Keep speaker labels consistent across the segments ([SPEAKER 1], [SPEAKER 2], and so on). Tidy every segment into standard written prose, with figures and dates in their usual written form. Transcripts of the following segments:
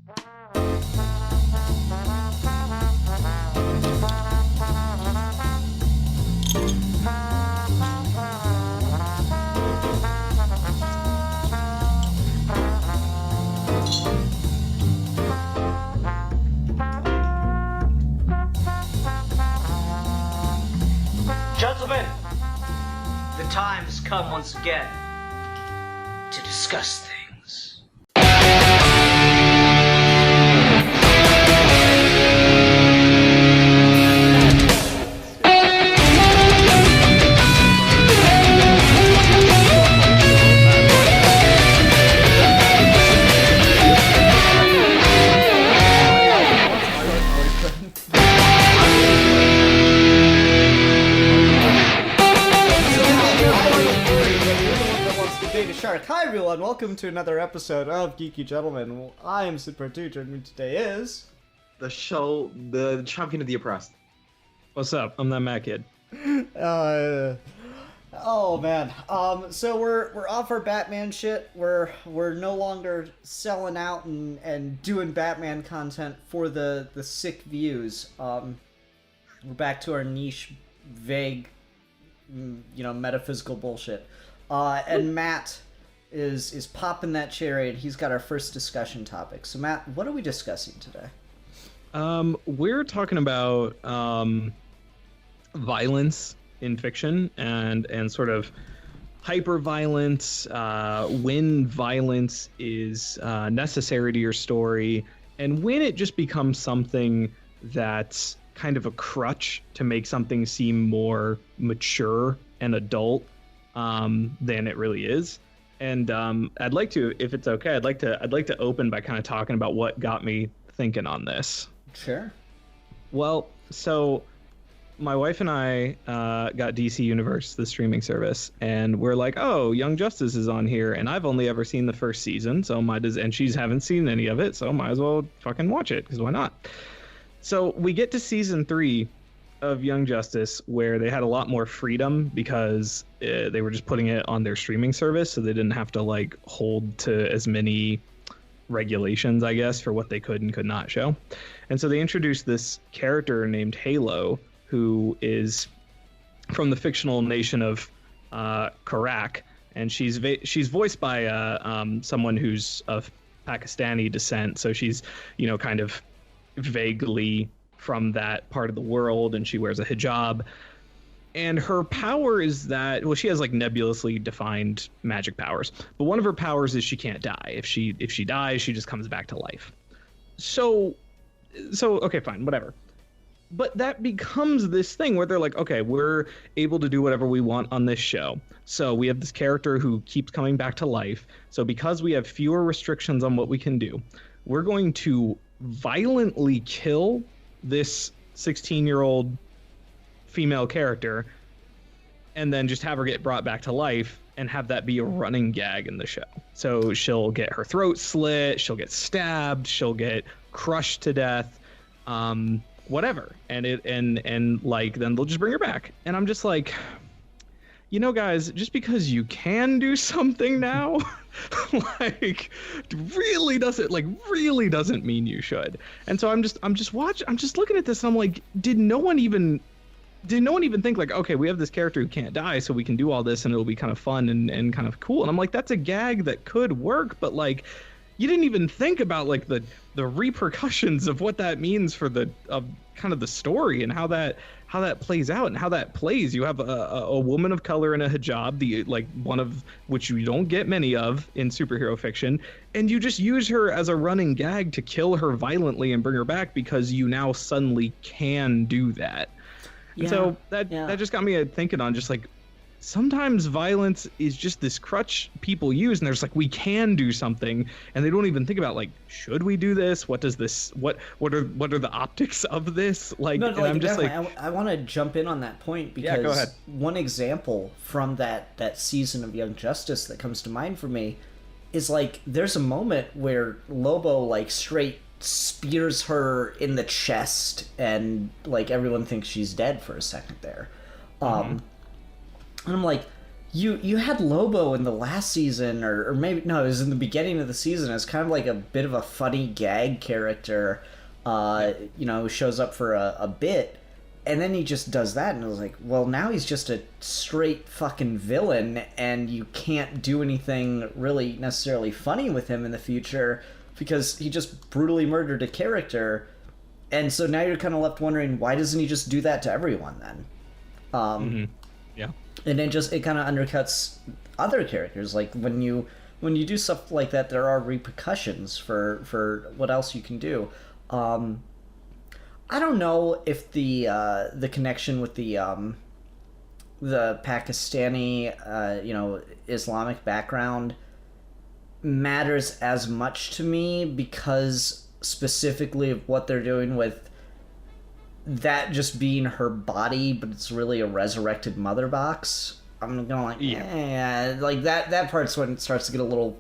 [SPEAKER 1] Gentlemen, the time has come once again to discuss things.
[SPEAKER 2] Hi everyone, welcome to another episode of Geeky Gentlemen. I am Super2, joining me today is...
[SPEAKER 3] The champion of the oppressed.
[SPEAKER 4] What's up? I'm that Matt kid.
[SPEAKER 2] Oh man. So we're off our Batman shit. We're no longer selling out and doing Batman content for the sick views. We're back to our niche, vague, metaphysical bullshit. And Matt is popping that cherry, and he's got our first discussion topic. So Matt, what are we discussing today?
[SPEAKER 4] We're talking about violence in fiction and sort of hyper violence, when violence is necessary to your story, and when it just becomes something that's kind of a crutch to make something seem more mature and adult than it really is. And I'd like to, if it's okay, I'd like to open by kind of talking about what got me thinking on this.
[SPEAKER 2] Sure.
[SPEAKER 4] Well, so my wife and I got DC Universe, the streaming service, and we're like, oh, Young Justice is on here, and I've only ever seen the first season, and she's haven't seen any of it, so might as well fucking watch it, because why not? So we get to season 3 of Young Justice, where they had a lot more freedom because they were just putting it on their streaming service, so they didn't have to hold to as many regulations, I guess, for what they could and could not show. And so they introduced this character named Halo, who is from the fictional nation of Karak, and she's voiced by someone who's of Pakistani descent, so she's kind of vaguely from that part of the world, and she wears a hijab, and her power is that, well, she has nebulously defined magic powers, but one of her powers is she can't die. If she dies, she just comes back to life. So okay, fine, whatever. But that becomes this thing where they're like, okay, we're able to do whatever we want on this show. So we have this character who keeps coming back to life. So because we have fewer restrictions on what we can do, we're going to violently kill this 16-year-old female character and then just have her get brought back to life and have that be a running gag in the show. So she'll get her throat slit, she'll get stabbed, she'll get crushed to death, whatever. And then they'll just bring her back. And I'm just like, guys, just because you can do something now, really doesn't mean you should. And so I'm just looking at this and I'm like, did no one even think okay, we have this character who can't die, so we can do all this and it'll be kind of fun and kind of cool. And I'm like, that's a gag that could work, but you didn't even think about the repercussions of what that means for the kind of the story and how that plays out and how that plays. You have a woman of color in a hijab, one of which you don't get many of in superhero fiction, and you just use her as a running gag to kill her violently and bring her back because you now suddenly can do that. Yeah, and so that just got me thinking on just sometimes violence is just this crutch people use, and there's we can do something, and they don't even think about should we do this? What does this? What are the optics of this? I'm just
[SPEAKER 2] I want to jump in on that point because
[SPEAKER 4] go ahead.
[SPEAKER 2] One example from that season of Young Justice that comes to mind for me is there's a moment where Lobo straight spears her in the chest, and everyone thinks she's dead for a second there. And I'm like, You had Lobo in the last season, or maybe no, it was in the beginning of the season. It's kind of like a bit of a funny gag character, who shows up for a bit, and then he just does that, and I was like, well, now he's just a straight fucking villain, and you can't do anything really necessarily funny with him in the future because he just brutally murdered a character, and so now you're kind of left wondering, why doesn't he just do that to everyone then?
[SPEAKER 4] Yeah.
[SPEAKER 2] And it kind of undercuts other characters. Like when you do stuff like that, there are repercussions for what else you can do. I don't know if the connection with the Pakistani Islamic background matters as much to me, because specifically of what they're doing with that just being her body, but it's really a resurrected mother box. I'm going like, like that part's when it starts to get a little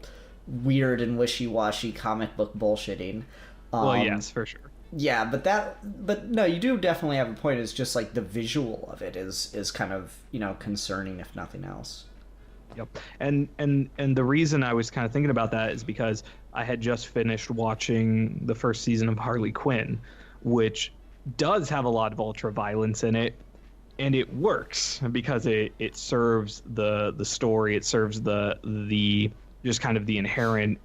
[SPEAKER 2] weird and wishy-washy comic book bullshitting.
[SPEAKER 4] Well, yes, for sure.
[SPEAKER 2] Yeah, but no, you do definitely have a point. It's just like the visual of it is kind of, concerning, if nothing else.
[SPEAKER 4] Yep. And the reason I was kind of thinking about that is because I had just finished watching the first season of Harley Quinn, which does have a lot of ultra violence in it, and it works because it serves the story, it serves the just kind of the inherent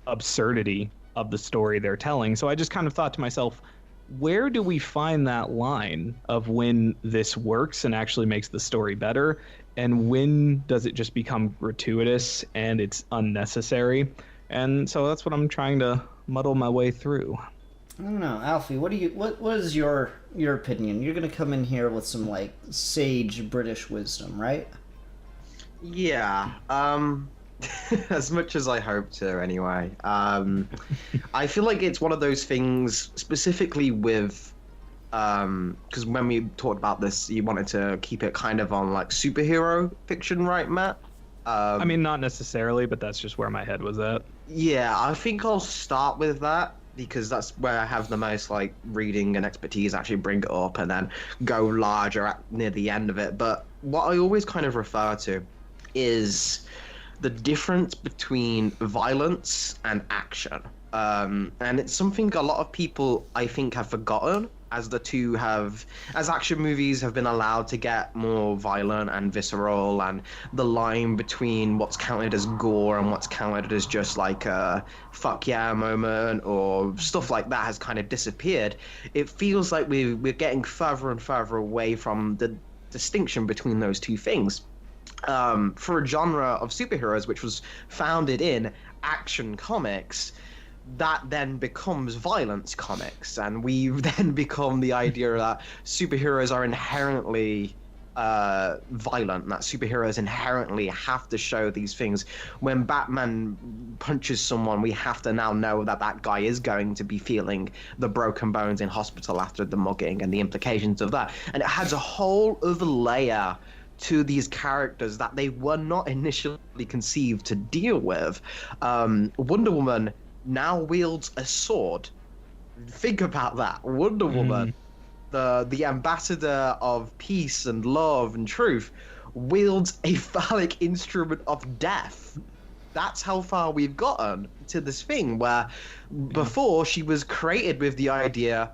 [SPEAKER 4] absurdity of the story they're telling. So I just kind of thought to myself, where do we find that line of when this works and actually makes the story better, and when does it just become gratuitous and it's unnecessary? And so that's what I'm trying to muddle my way through.
[SPEAKER 2] I don't know, Alfie. What is your opinion? You're gonna come in here with some like sage British wisdom, right?
[SPEAKER 3] Yeah. As much as I hope to, anyway. I feel like it's one of those things, specifically with, because when we talked about this, you wanted to keep it kind of on like superhero fiction, right, Matt?
[SPEAKER 4] I mean, not necessarily, but that's just where my head was at.
[SPEAKER 3] Yeah, I think I'll start with that, because that's where I have the most like reading and expertise, actually bring it up, and then go larger near the end of it. But what I always kind of refer to is the difference between violence and action. And it's something a lot of people, I think, have forgotten, as as action movies have been allowed to get more violent and visceral, and the line between what's counted as gore and what's counted as just like a fuck yeah moment or stuff like that has kind of disappeared. It feels like we're getting further and further away from the distinction between those two things. For a genre of superheroes which was founded in action comics, that then becomes violence comics, and we then become the idea that superheroes are inherently violent, that superheroes inherently have to show these things. When Batman punches someone, we have to now know that that guy is going to be feeling the broken bones in hospital after the mugging and the implications of that. And it has a whole other layer to these characters that they were not initially conceived to deal with. Wonder Woman now wields a sword. Think about that. Wonder Woman, the ambassador of peace and love and truth, wields a phallic instrument of death. That's how far we've gotten to this thing, where before she was created with the idea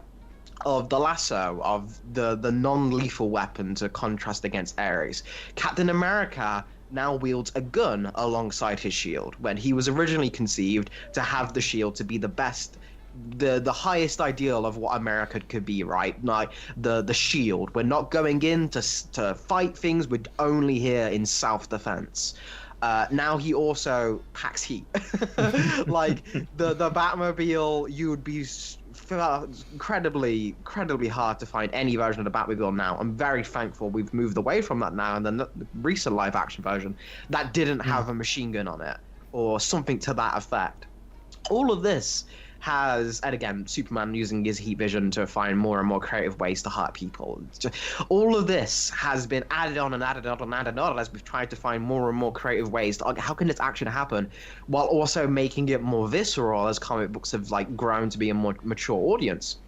[SPEAKER 3] of the lasso, of the non-lethal weapon to contrast against Ares. Captain America now wields a gun alongside his shield, when he was originally conceived to have the shield to be the best, the highest ideal of what America could be, right? Like the shield. We're not going in to fight things, we're only here in self-defense. Now he also packs heat. Like the Batmobile, you would be incredibly hard to find any version of the Batmobile now. I'm very thankful we've moved away from that now, and the recent live action version that didn't have a machine gun on it or something to that effect. All of this has, and again, Superman using his heat vision to find more and more creative ways to hurt people. All of this has been added on and added on and added on as we've tried to find more and more creative ways to, how can this actually happen, while also making it more visceral as comic books have like grown to be a more mature audience.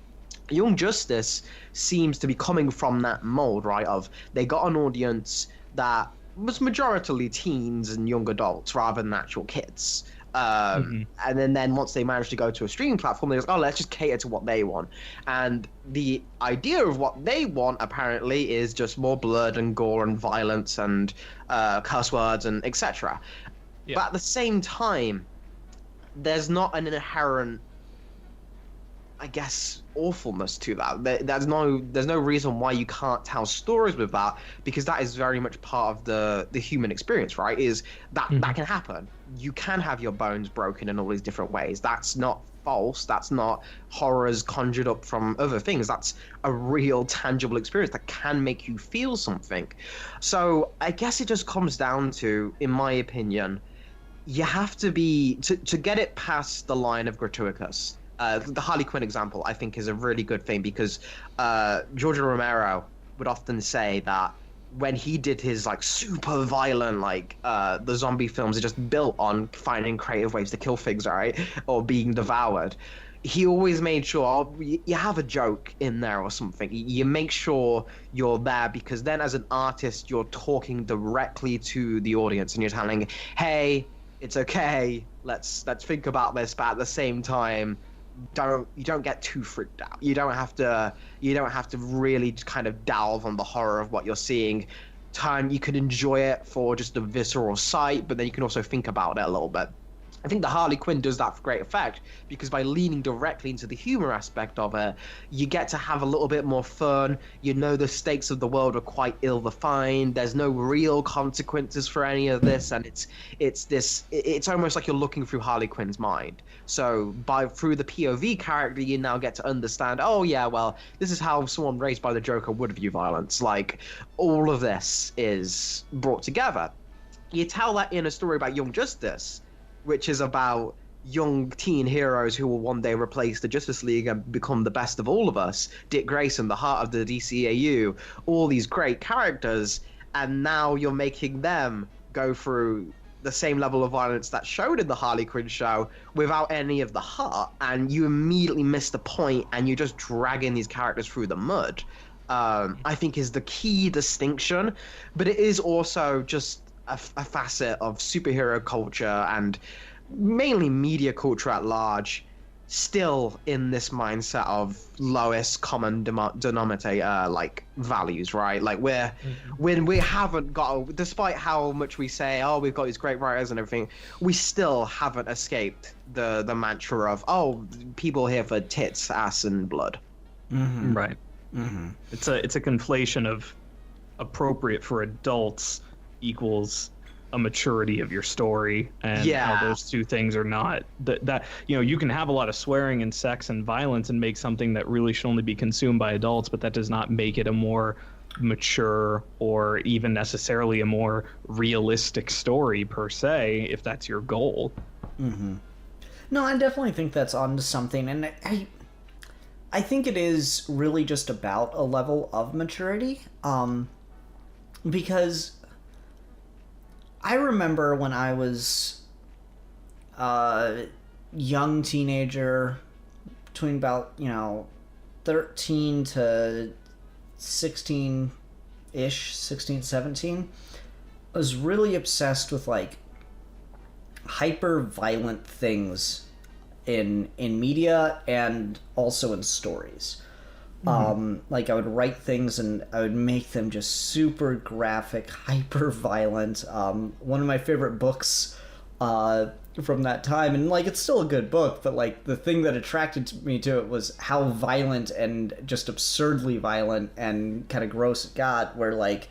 [SPEAKER 3] Young Justice seems to be coming from that mold, right? Of they got an audience that was majoritarily teens and young adults rather than actual kids. And then once they managed to go to a streaming platform, they was, oh, let's just cater to what they want. And the idea of what they want apparently is just more blood and gore and violence and curse words and etc.
[SPEAKER 4] Yeah.
[SPEAKER 3] But at the same time, there's not an inherent, I guess, awfulness to that. There's no reason why you can't tell stories with that, because that is very much part of the human experience, right? Is that that can happen. You can have your bones broken in all these different ways. That's not false. That's not horrors conjured up from other things. That's a real tangible experience that can make you feel something. So I guess it just comes down to, in my opinion, you have to be to get it past the line of gratuitous. The Harley Quinn example, I think, is a really good thing, because George Romero would often say that when he did his like super violent, like the zombie films are just built on finding creative ways to kill things, right, or being devoured. He always made sure you have a joke in there or something. You make sure you're there, because then as an artist, you're talking directly to the audience and you're telling, hey, it's okay, let's think about this, but at the same time, you don't get too freaked out. You don't have to really kind of delve on the horror of what you're seeing. You can enjoy it for just the visceral sight, but then you can also think about it a little bit. I think the Harley Quinn does that for great effect, because by leaning directly into the humor aspect of it, you get to have a little bit more fun. You know, the stakes of the world are quite ill-defined. There's no real consequences for any of this, and it's almost like you're looking through Harley Quinn's mind. So through the POV character, you now get to understand, oh yeah, well, this is how someone raised by the Joker would view violence. Like, all of this is brought together. You tell that in a story about Young Justice, which is about young teen heroes who will one day replace the Justice League and become the best of all of us. Dick Grayson, the heart of the DCAU, all these great characters, and now you're making them go through the same level of violence that showed in the Harley Quinn show without any of the heart, and you immediately miss the point, and you're just dragging these characters through the mud. I think is the key distinction, but it is also just a facet of superhero culture and mainly media culture at large, still in this mindset of lowest common denominator like values, right? Like when we haven't got, despite how much we say, oh, we've got these great writers and everything, we still haven't escaped the mantra of, oh, people here for tits, ass, and blood.
[SPEAKER 4] Right. It's a conflation of appropriate for adults equals a maturity of your story, and how those two things are not that you can have a lot of swearing and sex and violence and make something that really should only be consumed by adults, but that does not make it a more mature or even necessarily a more realistic story per se, if that's your goal.
[SPEAKER 2] No, I definitely think that's onto something, and I think it is really just about a level of maturity, because I remember when I was a young teenager, between about, 13 to 16-ish, 16, 17, I was really obsessed with, like, hyper-violent things in media and also in stories. Like, I would write things and I would make them just super graphic, hyper violent. One of my favorite books from that time, and like, it's still a good book, but like, the thing that attracted me to it was how violent and just absurdly violent and kind of gross it got, where like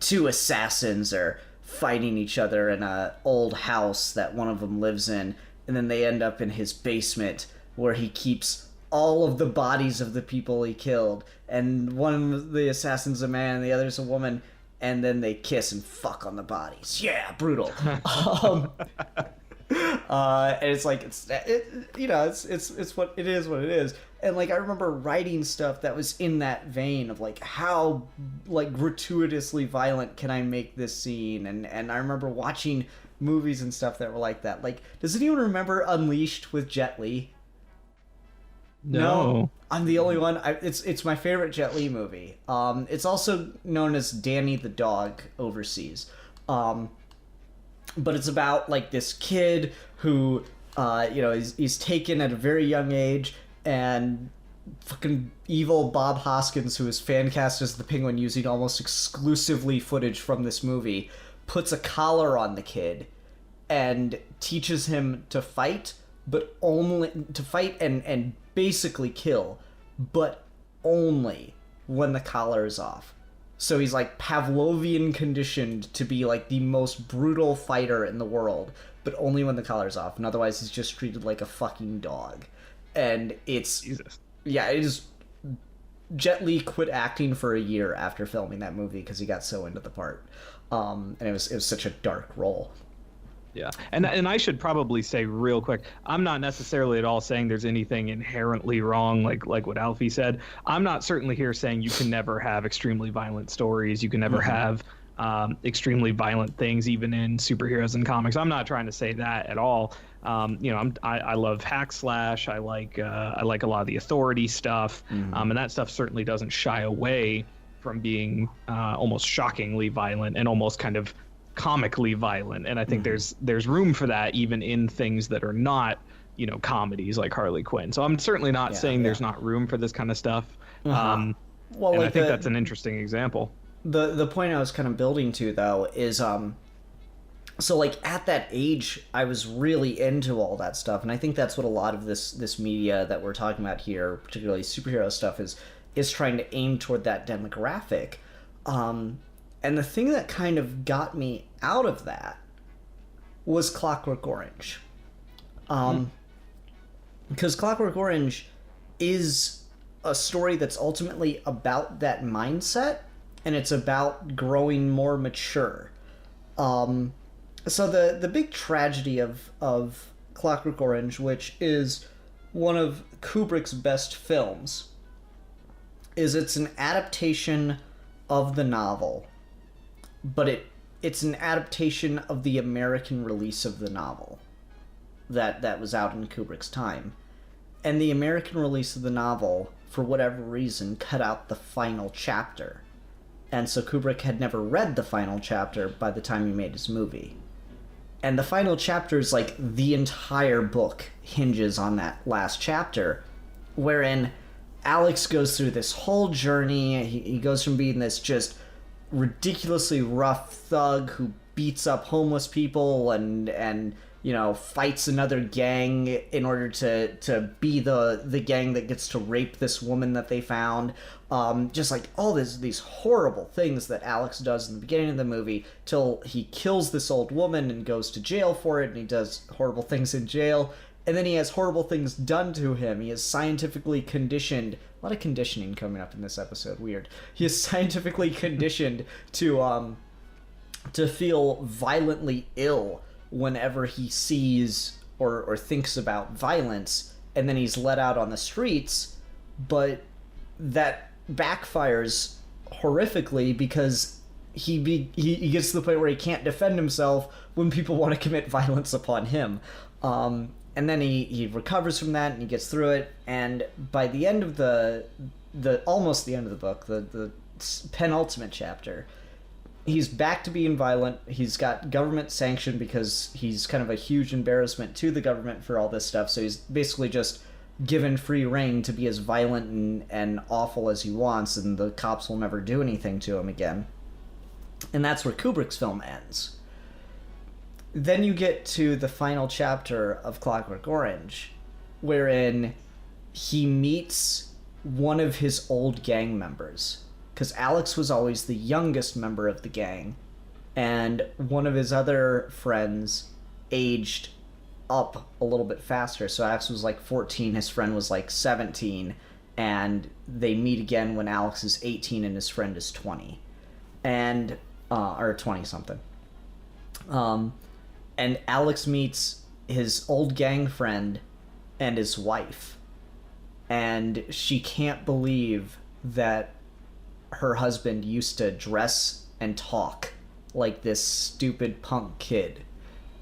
[SPEAKER 2] two assassins are fighting each other in a old house that one of them lives in, and then they end up in his basement where he keeps all of the bodies of the people he killed, and one of the assassins a man, the other's a woman, and then they kiss and fuck on the bodies. Yeah, brutal. And it's like, it's what it is, and like, I remember writing stuff that was in that vein of like, how like gratuitously violent can I make this scene, and I remember watching movies and stuff that were like that. Like, does anyone remember Unleashed with Jet Li? No, I'm the only one. It's my favorite Jet Li movie. It's also known as Danny the Dog overseas. But it's about like this kid who he's taken at a very young age, and fucking evil Bob Hoskins, who is fan cast as the Penguin using almost exclusively footage from this movie, puts a collar on the kid and teaches him to fight, but only to fight and basically kill, but only when the collar is off. So he's like Pavlovian conditioned to be like the most brutal fighter in the world, but only when the collar's off, and otherwise he's just treated like a fucking dog. And it's
[SPEAKER 4] Jesus.
[SPEAKER 2] Yeah, it is. Jet Li quit acting for a year after filming that movie because he got so into the part, and it was such a dark role.
[SPEAKER 4] Yeah, and I should probably say real quick, I'm not necessarily at all saying there's anything inherently wrong, like what Alfie said. I'm not certainly here saying you can never have extremely violent stories. You can never have extremely violent things, even in superheroes and comics. I'm not trying to say that at all. I love hack slash. I like a lot of the Authority stuff, and that stuff certainly doesn't shy away from being almost shockingly violent and almost kind of comically violent. And I think there's room for that even in things that are not comedies like Harley Quinn. So I'm certainly not saying there's not room for this kind of stuff.
[SPEAKER 2] Well,
[SPEAKER 4] and
[SPEAKER 2] like
[SPEAKER 4] I think that's an interesting example.
[SPEAKER 2] The point I was kind of building to, though, is so like at that age I was really into all that stuff, and I think that's what a lot of this media that we're talking about here, particularly superhero stuff, is trying to aim toward that demographic. And the thing that kind of got me out of that was Clockwork Orange. Because Clockwork Orange is a story that's ultimately about that mindset, and it's about growing more mature. So the big tragedy of Clockwork Orange, which is one of Kubrick's best films, is it's an adaptation of the novel, but it's an adaptation of the American release of the novel that was out in Kubrick's time. And the American release of the novel, for whatever reason, cut out the final chapter. And so Kubrick had never read the final chapter by the time he made his movie. And the final chapter is like the entire book hinges on that last chapter, wherein Alex goes through this whole journey. He goes from being this just ridiculously rough thug who beats up homeless people and fights another gang in order to be the gang that gets to rape this woman that they found. Just like all these horrible things that Alex does in the beginning of the movie, till he kills this old woman and goes to jail for it, and he does horrible things in jail. And then he has horrible things done to him. He is scientifically conditioned. A lot of conditioning coming up in this episode. Weird. He is scientifically conditioned to feel violently ill whenever he sees or thinks about violence, and then he's let out on the streets. But that backfires horrifically because he gets to the point where he can't defend himself when people want to commit violence upon him. And then he recovers from that and he gets through it, and by the end of the almost the end of the book, the penultimate chapter, he's back to being violent. He's got government sanction because he's kind of a huge embarrassment to the government for all this stuff, so he's basically just given free rein to be as violent and awful as he wants, and the cops will never do anything to him again. And that's where Kubrick's film ends. Then you get to the final chapter of Clockwork Orange, wherein he meets one of his old gang members. Because Alex was always the youngest member of the gang, and one of his other friends aged up a little bit faster. So Alex was like 14, his friend was like 17, and they meet again when Alex is 18 and his friend is 20. And, or 20-something. And Alex meets his old gang friend and his wife. And she can't believe that her husband used to dress and talk like this stupid punk kid.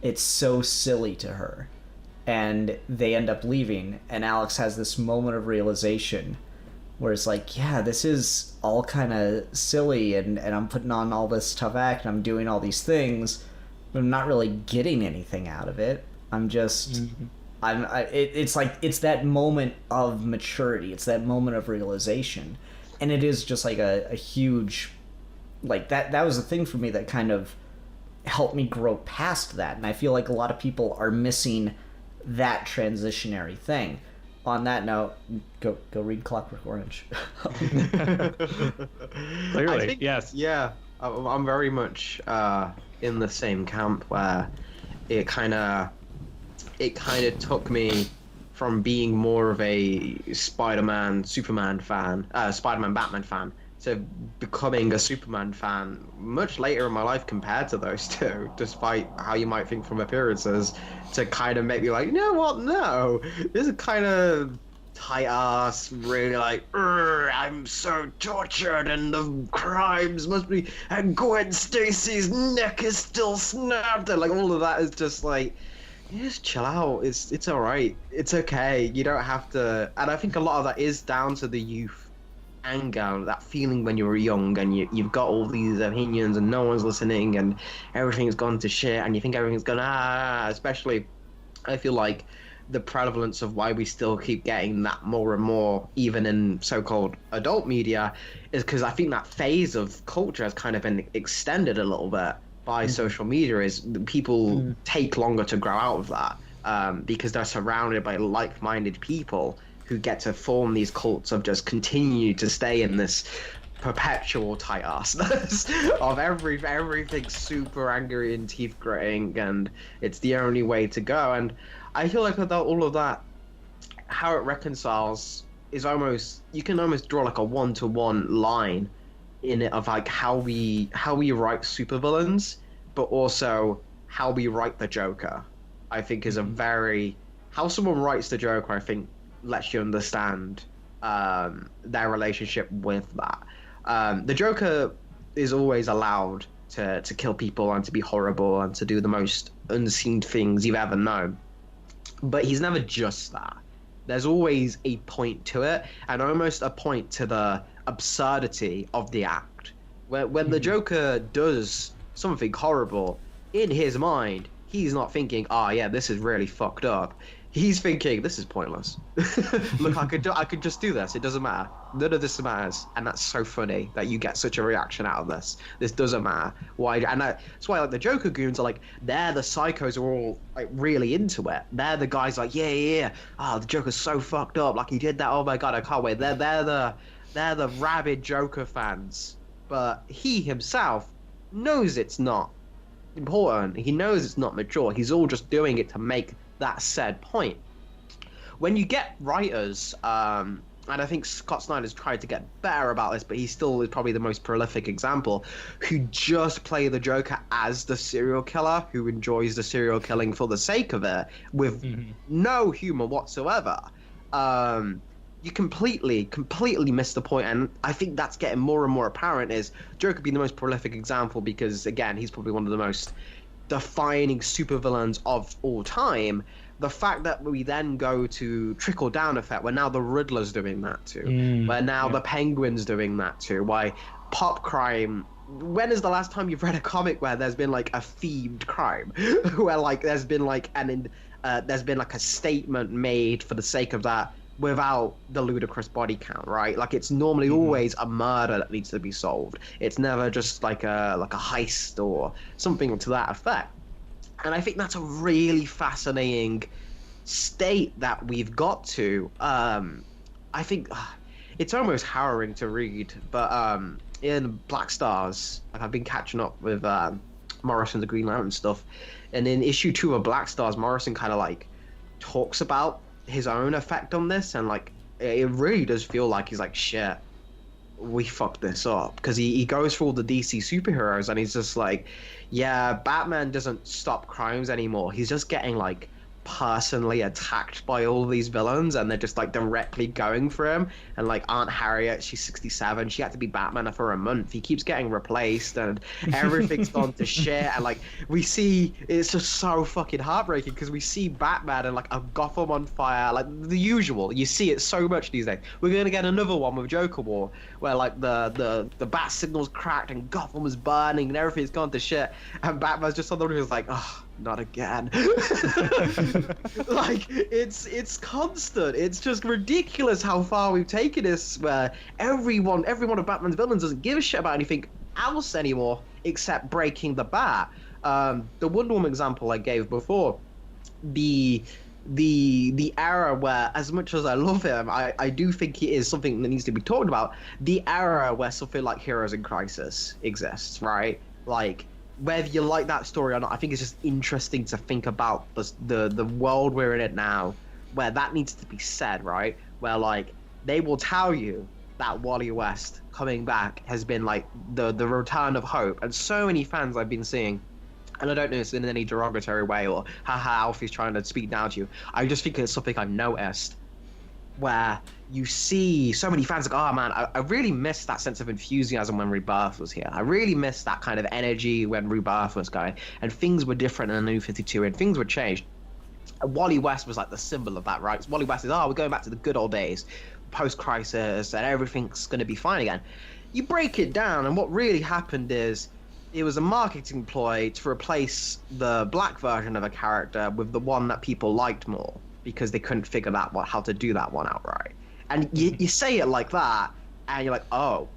[SPEAKER 2] It's so silly to her. And they end up leaving, and Alex has this moment of realization where it's like, yeah, this is all kind of silly, and I'm putting on all this tough act, and I'm doing all these things, but I'm not really getting anything out of it. I'm just, it's like, it's that moment of maturity. It's that moment of realization. And it is just like a huge, like, that was the thing for me that kind of helped me grow past that. And I feel like a lot of people are missing that transitionary thing. On that note, go read Clockwork Orange.
[SPEAKER 4] Clearly, yes.
[SPEAKER 3] Yeah, I'm very much in the same camp where it kind of took me from being more of a Spider-Man, Superman fan, Spider-Man, Batman fan, to becoming a Superman fan much later in my life compared to those two, despite how you might think from appearances, to kind of make me like, you know what, no, this is kind of tight-ass, really like, I'm so tortured and the crimes must be, and Gwen Stacy's neck is still snapped, and like all of that is just like, you just chill out, it's alright, it's okay, you don't have to, and I think a lot of that is down to the youth anger, that feeling when you were young and you've got all these opinions and no one's listening and everything's gone to shit and you think everything's gonna especially I feel like the prevalence of why we still keep getting that more and more even in so-called adult media is because I think that phase of culture has kind of been extended a little bit by social media. Is people take longer to grow out of that because they're surrounded by like-minded people who get to form these cults of just continue to stay in this perpetual tight assness of everything super angry and teeth gritting, and it's the only way to go. And I feel like without all of that, how it reconciles is almost, you can almost draw like a one-to-one line in it of like how we write supervillains, but also how we write the Joker. I think is a very, how someone writes the Joker, I think lets you understand their relationship with that. The Joker is always allowed to kill people and to be horrible and to do the most unseen things you've ever known. But he's never just that. There's always a point to it, and almost a point to the absurdity of the act. When the Joker does something horrible, in his mind, he's not thinking, oh yeah, this is really fucked up. He's thinking, this is pointless. Look, I could just do this. It doesn't matter. None of this matters. And that's so funny that you get such a reaction out of this. This doesn't matter. Why? And that's why, like, the Joker goons are like, they're the psychos are all like really into it. They're the guys like, yeah. Oh, the Joker's so fucked up. Like, he did that. Oh my god, I can't wait. They're the rabid Joker fans. But he himself knows it's not important. He knows it's not mature. He's all just doing it to make that said point. When you get writers, and I think Scott Snyder's tried to get better about this, but he still is probably the most prolific example, who just play the Joker as the serial killer, who enjoys the serial killing for the sake of it, with no humor whatsoever. You completely miss the point, and I think that's getting more and more apparent. Is Joker being the most prolific example because, again, he's probably one of the most defining supervillains of all time. The fact that we then go to trickle down effect, where now the Riddler's doing that too, where now the Penguin's doing that too. Why pop crime? When is the last time you've read a comic where there's been like a themed crime, where like there's been like a statement made for the sake of that, without the ludicrous body count, right? Like, it's normally always a murder that needs to be solved. It's never just like a heist or something to that effect. And I think that's a really fascinating state that we've got to. I think it's almost harrowing to read, but in Black Stars, like, I've been catching up with Morrison's Green Lantern stuff, and in issue 2 of Black Stars, Morrison kind of like talks about his own effect on this, and like it really does feel like he's like, shit, we fucked this up, because he goes through all the DC superheroes and he's just like, yeah, Batman doesn't stop crimes anymore, he's just getting like personally attacked by all these villains, and they're just like directly going for him. And like Aunt Harriet, she's 67, she had to be Batman for a month. He keeps getting replaced, and everything's gone to shit. And like we see, it's just so fucking heartbreaking because we see Batman and like a Gotham on fire, like the usual. You see it so much these days. We're gonna get another one with Joker War, where like the bat signal's cracked and Gotham is burning and everything's gone to shit, and Batman's just on the who's like, oh, not again. Like it's constant. It's just ridiculous how far we've taken this, where every one of Batman's villains doesn't give a shit about anything else anymore except breaking the bat. The Wonder Woman example I gave before, the era where, as much as I love him, I do think it is something that needs to be talked about. The era where something like Heroes in Crisis exists, right? Like, whether you like that story or not, I think it's just interesting to think about the world we're in it now, where that needs to be said, right? Where like they will tell you that Wally West coming back has been like the return of hope, and so many fans I've been seeing, and I don't know it's in any derogatory way or haha Alfie's trying to speak down to you. I just think it's something I've noticed, where you see so many fans like, oh man, I really missed that sense of enthusiasm when Rebirth was here. I really missed that kind of energy when Rebirth was going, and things were different in the New 52 and things were changed. And Wally West was like the symbol of that, right? Wally West is, oh, we're going back to the good old days, post-crisis, and everything's going to be fine again. You break it down, and what really happened is it was a marketing ploy to replace the black version of a character with the one that people liked more, because they couldn't figure out how to do that one outright. And you say it like that, and you're like, oh.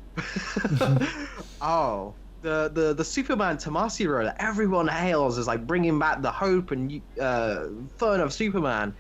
[SPEAKER 3] Oh. The Superman Tomasi role that everyone hails as like bringing back the hope and fun of Superman.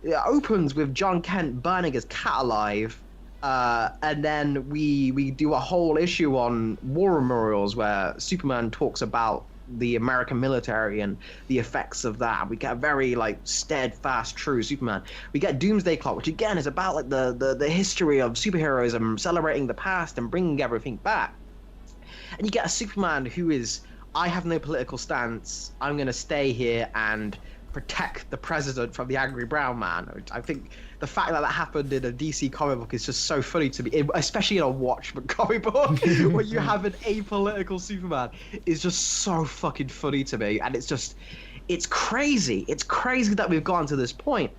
[SPEAKER 3] It opens with John Kent burning his cat alive, and then we do a whole issue on war memorials where Superman talks about the American military and the effects of that. We get a very like steadfast, true Superman. We get Doomsday Clock, which again is about like the history of superheroes and celebrating the past and bringing everything back. And you get a Superman who is, I have no political stance, I'm going to stay here and protect the president from the angry brown man. I think the fact that happened in a DC comic book is just so funny to me, especially in a Watchmen comic book where you have an apolitical Superman, is just so fucking funny to me. And it's crazy. It's crazy that we've gone to this point.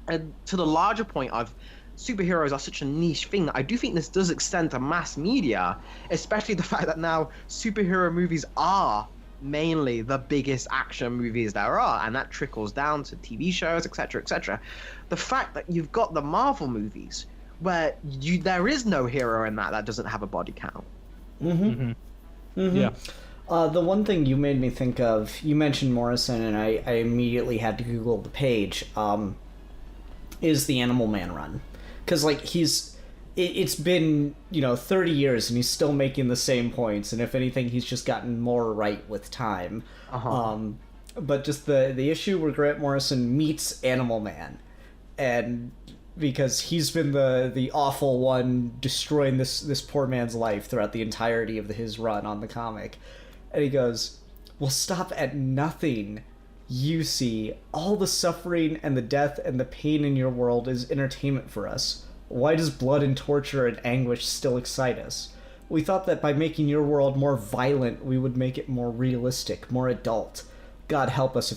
[SPEAKER 3] And to the larger point of superheroes are such a niche thing that I do think this does extend to mass media, especially the fact that now superhero movies are mainly the biggest action movies there are, and that trickles down to TV shows, etc., etc. The fact that you've got the Marvel movies where there is no hero in that doesn't have a body count.
[SPEAKER 4] Yeah.
[SPEAKER 2] The one thing you made me think of, you mentioned Morrison, and I immediately had to Google the page, is the Animal Man run. Because, like, it's been, 30 years and he's still making the same points, and if anything, he's just gotten more right with time. But just the issue where Grant Morrison meets Animal Man, and because he's been the awful one destroying this poor man's life throughout the entirety of his run on the comic, and he goes, "We'll stop at nothing. You see, all the suffering and the death and the pain in your world is entertainment for us. Why does blood and torture and anguish still excite us? We thought that by making your world more violent, we would make it more realistic, more adult. God help us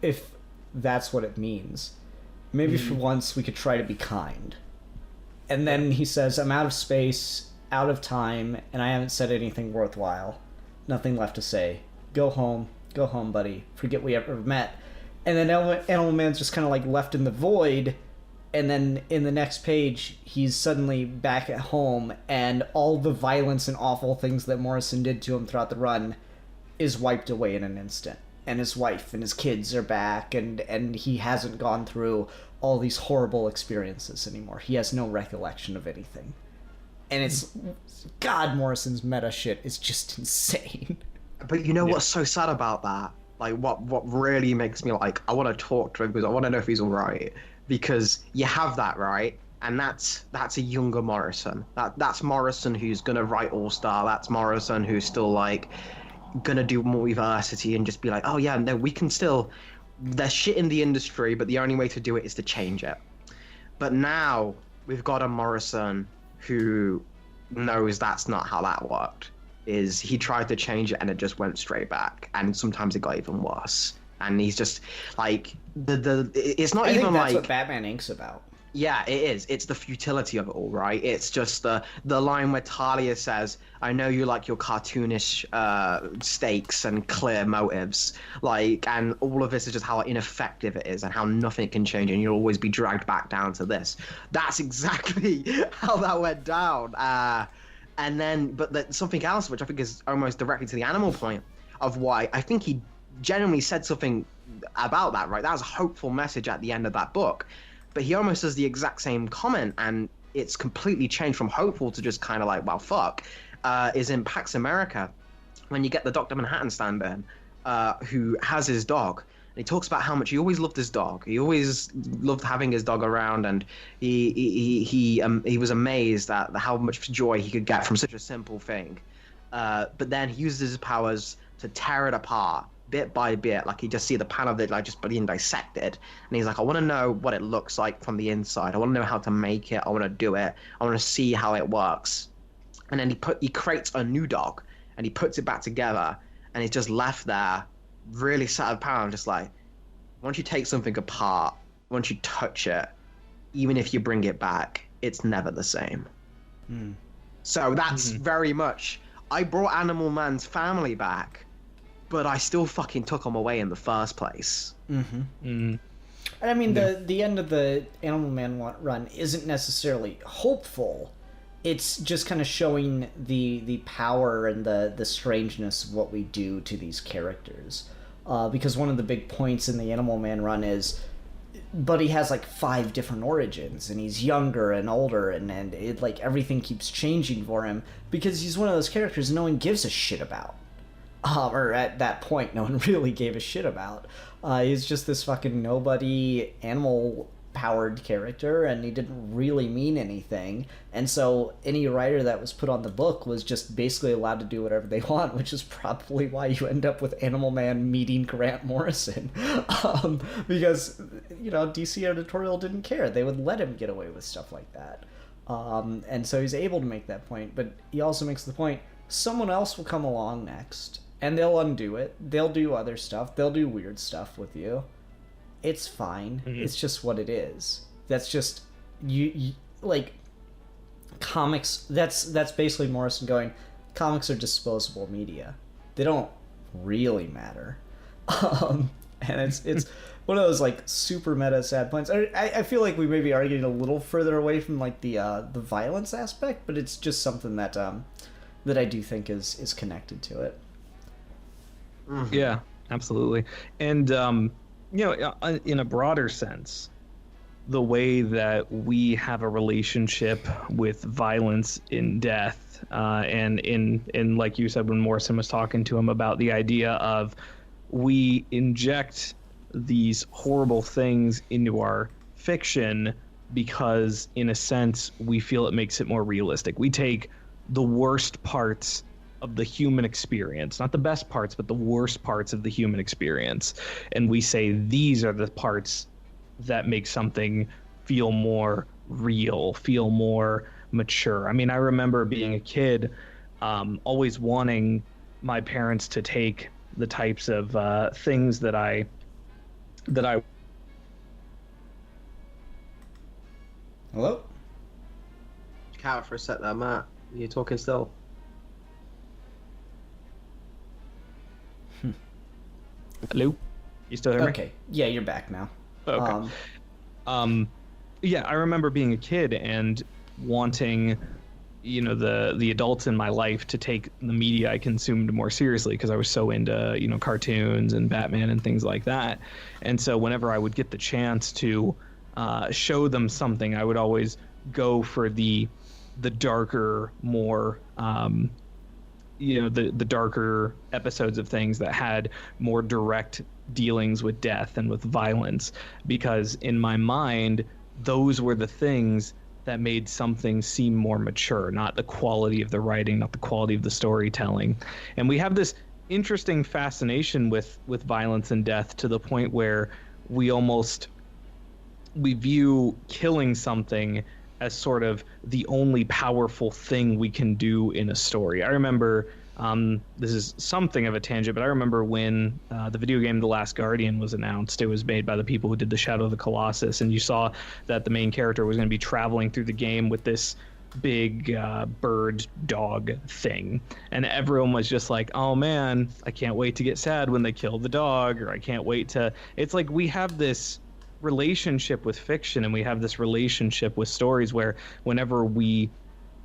[SPEAKER 2] if that's what it means. Maybe for once we could try to be kind." And then he says, "I'm out of space, out of time, and I haven't said anything worthwhile. Nothing left to say. Go home, buddy. Forget we ever met." And then Animal Man's just kind of like left in the void. And then in the next page, he's suddenly back at home, and all the violence and awful things that Morrison did to him throughout the run is wiped away in an instant. And his wife and his kids are back, and he hasn't gone through all these horrible experiences anymore. He has no recollection of anything. And it's... God, Morrison's meta shit is just insane.
[SPEAKER 3] But you know what's so sad about that? Like, what really makes me, like, I want to talk to him because I want to know if he's alright. Because you have that, right? And that's a younger Morrison. That's Morrison who's gonna write All-Star. That's Morrison who's still like gonna do Multiversity and just be like, oh yeah, no, we can still there's shit in the industry, but the only way to do it is to change it. But now we've got a Morrison who knows that's not how that worked. Is he tried to change it and it just went straight back, and sometimes it got even worse. And he's just like it's not
[SPEAKER 2] I
[SPEAKER 3] even
[SPEAKER 2] think that's
[SPEAKER 3] like
[SPEAKER 2] what Batman Inc.'s about.
[SPEAKER 3] Yeah, it is. It's the futility of it all, right? It's just the line where Talia says, "I know you like your cartoonish stakes and clear motives, like, and all of this is just how ineffective it is and how nothing can change, and you'll always be dragged back down to this." That's exactly how that went down. And then, but something else, which I think is almost directly to the animal point of why I think he genuinely said something about that, right? That was a hopeful message at the end of that book. But he almost does the exact same comment, and it's completely changed from hopeful to just kind of like, well, fuck, is in Pax America, when you get the Dr. Manhattan stand-in, who has his dog. And he talks about how much he always loved his dog. He always loved having his dog around, and he was amazed at how much joy he could get from such a simple thing. But then he uses his powers to tear it apart, bit by bit, like you just see the pan of it like just being dissected, and he's like, I want to know what it looks like from the inside. I want to know how to make it. I want to do it. I want to see how it works. And then he creates a new dog, and he puts it back together, and he's just left there, really sad of power. I'm just like, once you take something apart, once you touch it, even if you bring it back, it's never the same. So that's very much, I brought Animal Man's family back, but I still fucking took them away in the first place.
[SPEAKER 2] And I mean, the end of the Animal Man run isn't necessarily hopeful. It's just kind of showing the power and the strangeness of what we do to these characters. Because one of the big points in the Animal Man run is Buddy has like 5 different origins, and he's younger and older, and it, like, everything keeps changing for him because he's one of those characters no one gives a shit about. Or at that point, no one really gave a shit about. He's just this fucking nobody animal-powered character, and he didn't really mean anything. And so any writer that was put on the book was just basically allowed to do whatever they want, which is probably why you end up with Animal Man meeting Grant Morrison. Because, you know, DC editorial didn't care. They would let him get away with stuff like that. And so he's able to make that point, but he also makes the point, someone else will come along next, and they'll undo it. They'll do other stuff. They'll do weird stuff with you. It's fine. It's just what it is. That's just you like comics. That's basically Morrison going, comics are disposable media. They don't really matter. And it's one of those like super meta sad points. I feel like we maybe are getting a little further away from like the violence aspect, but it's just something that I do think is connected to it.
[SPEAKER 4] Yeah, absolutely. And you know, in a broader sense, the way that we have a relationship with violence in death, and in like you said when Morrison was talking to him about the idea of we inject these horrible things into our fiction because, in a sense, we feel it makes it more realistic. We take the worst parts of the human experience, not the best parts, but the worst parts of the human experience, and we say these are the parts that make something feel more real, feel more mature. I mean, I remember being a kid, always wanting my parents to take the types of things that I
[SPEAKER 2] Hello?
[SPEAKER 3] Cat for a sec there, Matt. You're talking still.
[SPEAKER 4] Hello? You still hear me?
[SPEAKER 2] Okay. Yeah, you're back now.
[SPEAKER 4] Okay. Yeah, I remember being a kid and wanting, you know, the adults in my life to take the media I consumed more seriously because I was so into, you know, cartoons and Batman and things like that. And so whenever I would get the chance to show them something, I would always go for the darker, more you know, the darker episodes of things that had more direct dealings with death and with violence, because in my mind those were the things that made something seem more mature, not the quality of the writing, not the quality of the storytelling. And we have this interesting fascination with violence and death, to the point where we view killing something as sort of the only powerful thing we can do in a story. I remember, this is something of a tangent, but I remember when the video game The Last Guardian was announced. It was made by the people who did the Shadow of the Colossus, and you saw that the main character was going to be traveling through the game with this big bird dog thing, and everyone was just like, oh man, I can't wait to get sad when they kill the dog, or I can't wait to... It's like we have this relationship with fiction, and we have this relationship with stories where whenever we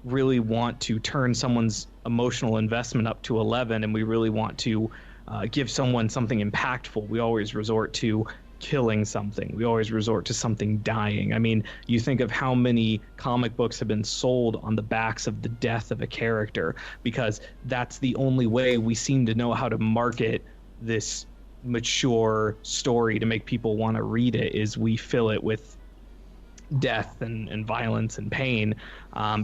[SPEAKER 4] really want to turn someone's emotional investment up to 11, and we really want to give someone something impactful, we always resort to killing something. We always resort to something dying. I mean, you think of how many comic books have been sold on the backs of the death of a character, because that's the only way we seem to know how to market this mature story to make people want to read it, is we fill it with death and violence and pain,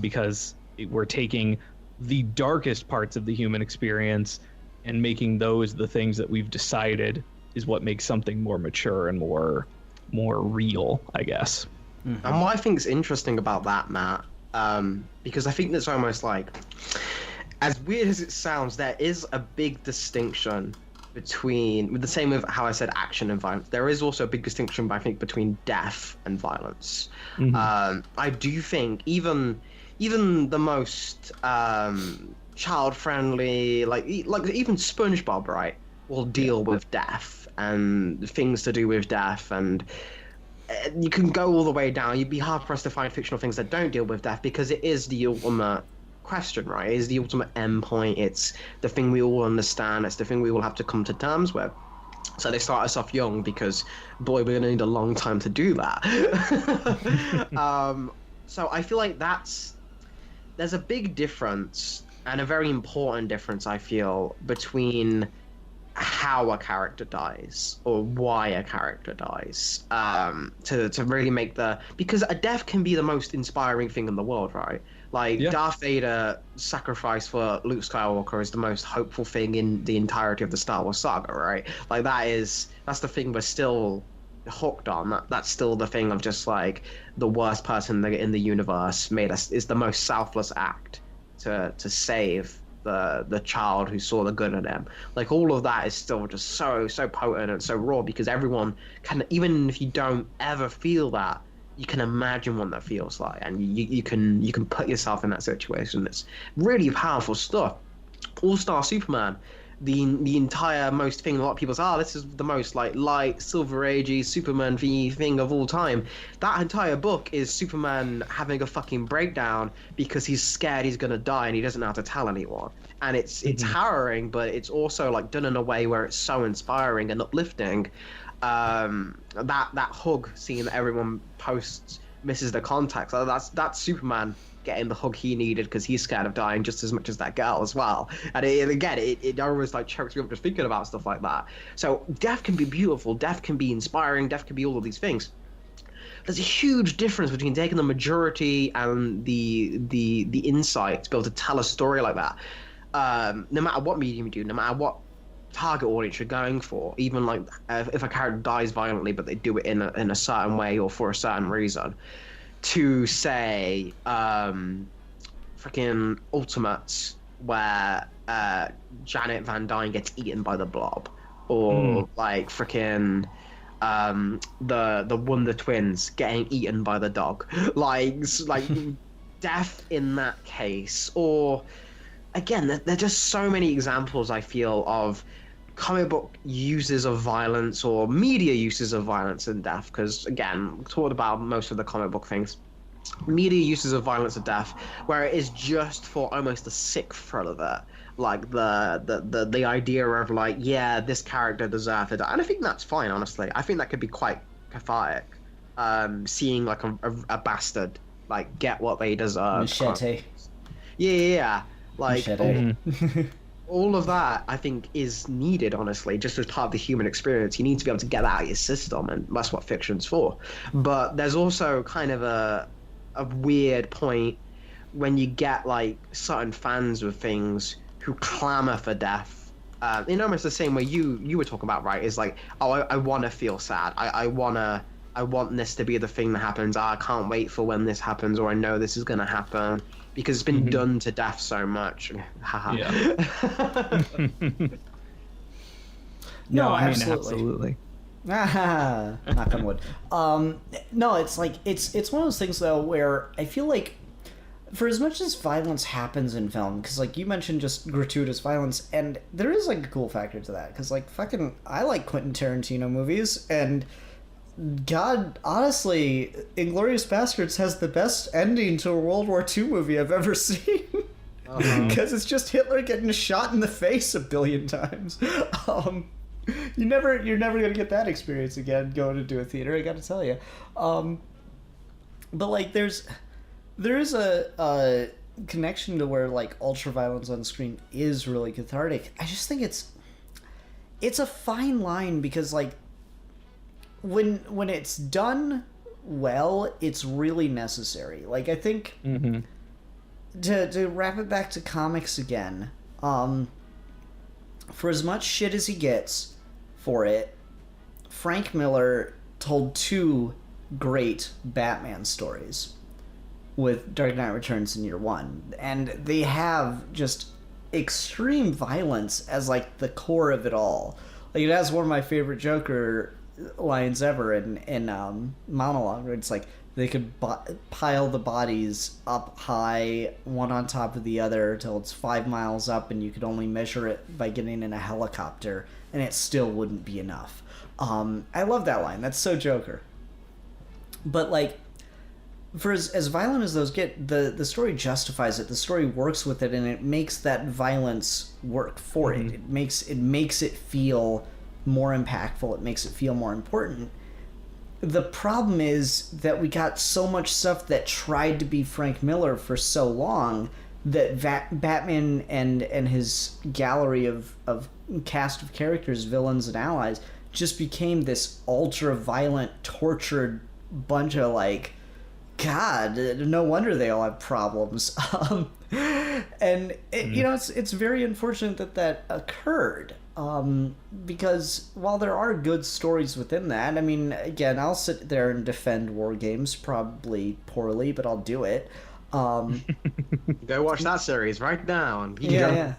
[SPEAKER 4] because we're taking the darkest parts of the human experience and making those the things that we've decided is what makes something more mature and more real, I guess.
[SPEAKER 3] And what I think is interesting about that, Matt, because I think that's almost like, as weird as it sounds, there is a big distinction between, with the same with how I said action and violence, there is also a big distinction, I think, between death and violence. I do think even the most child-friendly, like even SpongeBob, right, will deal with death and things to do with death, and you can go all the way down. You'd be hard-pressed to find fictional things that don't deal with death, because it is the ultimate question, right? It is the ultimate endpoint. It's the thing we all understand. It's the thing we all have to come to terms with. So they start us off young, because, boy, we're going to need a long time to do that. So I feel like there's a big difference, and a very important difference, I feel, between how a character dies or why a character dies, to really make because a death can be the most inspiring thing in the world, right? Like, Darth Vader sacrifice for Luke Skywalker is the most hopeful thing in the entirety of the Star Wars saga, right? Like, that's the thing we're still hooked on. That's still the thing of just like the worst person in the universe is the most selfless act to save the child who saw the good in him. Like, all of that is still just so potent and so raw, because everyone can, even if you don't ever feel that, you can imagine what that feels like, and you can put yourself in that situation. It's really powerful stuff. All-Star Superman, the entire most thing, a lot of people say, this is the most like light, silver agey Superman thing of all time. That entire book is Superman having a fucking breakdown because he's scared he's gonna die and he doesn't know how to tell anyone. And it's harrowing, but it's also like done in a way where it's so inspiring and uplifting. That hug scene that everyone posts misses the context. That's Superman getting the hug he needed because he's scared of dying just as much as that girl as well. And it always like chokes me up just thinking about stuff like that. So death can be beautiful, death can be inspiring, death can be all of these things. There's a huge difference between taking the majority and the insight to be able to tell a story like that. No matter what medium you do, no matter what target audience you're going for, even like if a character dies violently but they do it in a certain way or for a certain reason, to say freaking Ultimates where Janet Van Dyne gets eaten by the Blob, or like freaking the Wonder Twins getting eaten by the dog, like death in that case. Or again, there are just so many examples, I feel, of comic book uses of violence or media uses of violence and death, because again, we talked about most of the comic book things, media uses of violence and death where it is just for almost the sick thrill of it, like the idea of like, yeah, this character deserved to die. And I think that's fine, honestly. I think that could be quite cathartic, seeing like a bastard like get what they deserve.
[SPEAKER 2] Machete.
[SPEAKER 3] Yeah. Like
[SPEAKER 2] Machete.
[SPEAKER 3] all of that, I think, is needed, honestly, just as part of the human experience. You need to be able to get that out of your system, and that's what fiction's for. But there's also kind of a weird point when you get like certain fans of things who clamor for death in almost the same way you were talking about, right? Is like, oh, I want to feel sad. I want this to be the thing that happens. I can't wait for when this happens, or I know this is gonna happen because it's been done to death so much. Haha.
[SPEAKER 4] Yeah.
[SPEAKER 2] No,
[SPEAKER 4] I mean,
[SPEAKER 2] absolutely. Knock on wood. No, it's like it's one of those things though where I feel like for as much as violence happens in film, because like you mentioned just gratuitous violence, and there is like a cool factor to that, because like fucking I like Quentin Tarantino movies, and God, honestly, Inglourious Basterds has the best ending to a World War II movie I've ever seen. Because it's just Hitler getting shot in the face a billion times. You're never gonna get that experience again going into a theater, I gotta tell you. But like there is a connection to where like ultra violence on screen is really cathartic. I just think it's a fine line, because like when it's done well, it's really necessary. Like I think to wrap it back to comics again, for as much shit as he gets for it, Frank Miller told 2 great Batman stories with Dark Knight Returns and Year One, and they have just extreme violence as like the core of it all. Like it has one of my favorite Joker lines ever in Monologue, where it's like they could pile the bodies up high, one on top of the other, till it's 5 miles up, and you could only measure it by getting in a helicopter, and it still wouldn't be enough. I love that line. That's so Joker. But like, for as violent as those get, the story justifies it. The story works with it, and it makes that violence work for it. It makes it feel more impactful. It makes it feel more important. The problem is that we got so much stuff that tried to be Frank Miller for so long that Batman and his gallery of cast of characters, villains and allies, just became this ultra violent, tortured bunch of like, God, no wonder they all have problems. And you know, it's very unfortunate that occurred. Because while there are good stories within that, I mean, again, I'll sit there and defend war games, probably poorly, but I'll do it.
[SPEAKER 3] Go watch that series right now. And
[SPEAKER 2] yeah.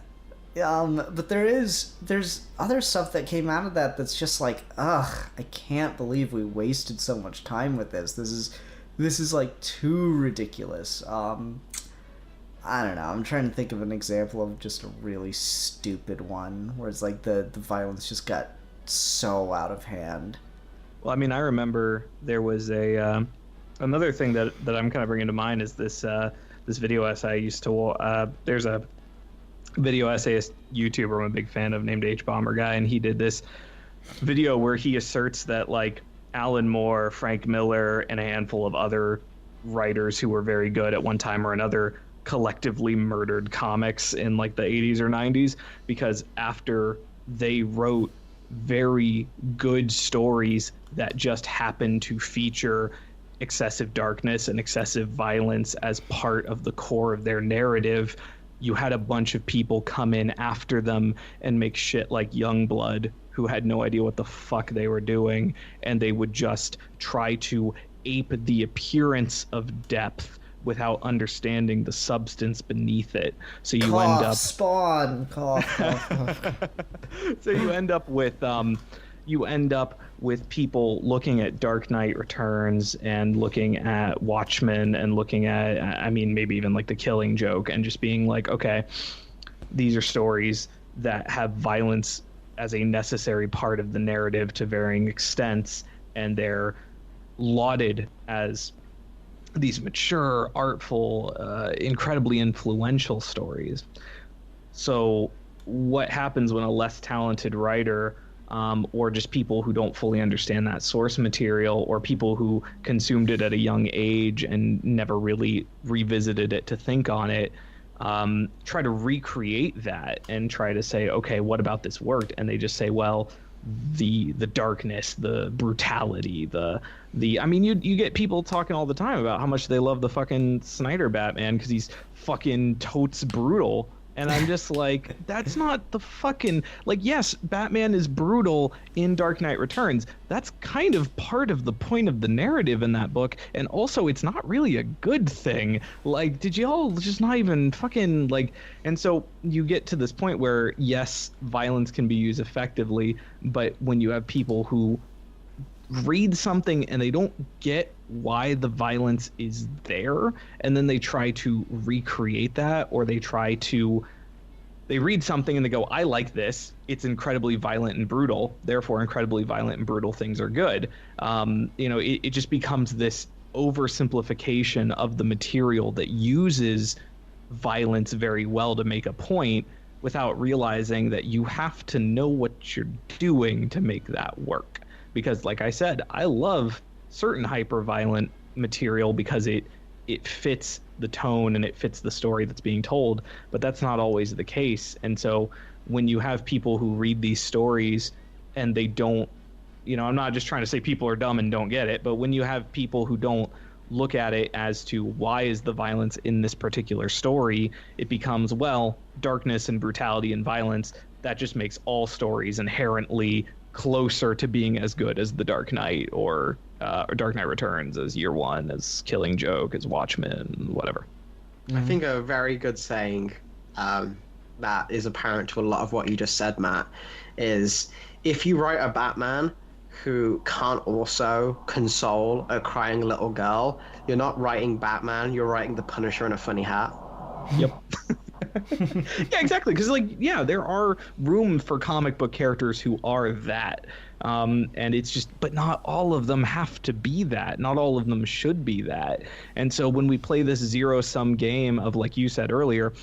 [SPEAKER 2] But there's other stuff that came out of that that's just like, ugh, I can't believe we wasted so much time with this. This is like too ridiculous. I don't know. I'm trying to think of an example of just a really stupid one where it's like the violence just got so out of hand.
[SPEAKER 4] Well, I mean, I remember there was a another thing that I'm kind of bringing to mind is this video essay I used to. There's a video essayist YouTuber I'm a big fan of named H Bomber Guy, and he did this video where he asserts that like Alan Moore, Frank Miller, and a handful of other writers who were very good at one time or another collectively murdered comics in like the 80s or 90s, because after they wrote very good stories that just happened to feature excessive darkness and excessive violence as part of the core of their narrative, you had a bunch of people come in after them and make shit like Youngblood, who had no idea what the fuck they were doing, and they would just try to ape the appearance of depth without understanding the substance beneath it. So you end up
[SPEAKER 2] Spawn.
[SPEAKER 4] So you end up with people looking at Dark Knight Returns and looking at Watchmen and looking at, I mean, maybe even like The Killing Joke, and just being like, okay, these are stories that have violence as a necessary part of the narrative to varying extents, and they're lauded as these mature, artful, incredibly influential stories. So what happens when a less talented writer, or just people who don't fully understand that source material, or people who consumed it at a young age and never really revisited it to think on it, try to recreate that and try to say, okay, what about this worked? And they just say, well, the darkness, the brutality, I mean, you get people talking all the time about how much they love the fucking Snyder Batman because he's fucking totes brutal, And I'm just like, that's not the fucking, like, yes, Batman is brutal in Dark Knight Returns. That's kind of part of the point of the narrative in that book. And also, it's not really a good thing. Like, did y'all just not even fucking, like, and so you get to this point where, yes, violence can be used effectively, but when you have people who read something and they don't get why the violence is there, and then they try to recreate that, or they read something and they go, I like this, it's incredibly violent and brutal, therefore incredibly violent and brutal things are good. It just becomes this oversimplification of the material that uses violence very well to make a point, without realizing that you have to know what you're doing to make that work. Because, like I said, I love certain hyper-violent material because it fits the tone and it fits the story that's being told, but that's not always the case. And so when you have people who read these stories and they don't, I'm not just trying to say people are dumb and don't get it, but when you have people who don't look at it as to why is the violence in this particular story, it becomes, well, darkness and brutality and violence, that just makes all stories inherently closer to being as good as The Dark Knight or Dark Knight Returns, as Year One, as Killing Joke, as Watchmen, whatever.
[SPEAKER 3] I think a very good saying that is apparent to a lot of what you just said, Matt, is if you write a Batman who can't also console a crying little girl, you're not writing Batman, you're writing the Punisher in a funny hat.
[SPEAKER 4] Yep. Yeah, exactly. Because, there are room for comic book characters who are that. And it's just, but not all of them have to be that. Not all of them should be that. And so when we play this zero-sum game of, like you said earlier,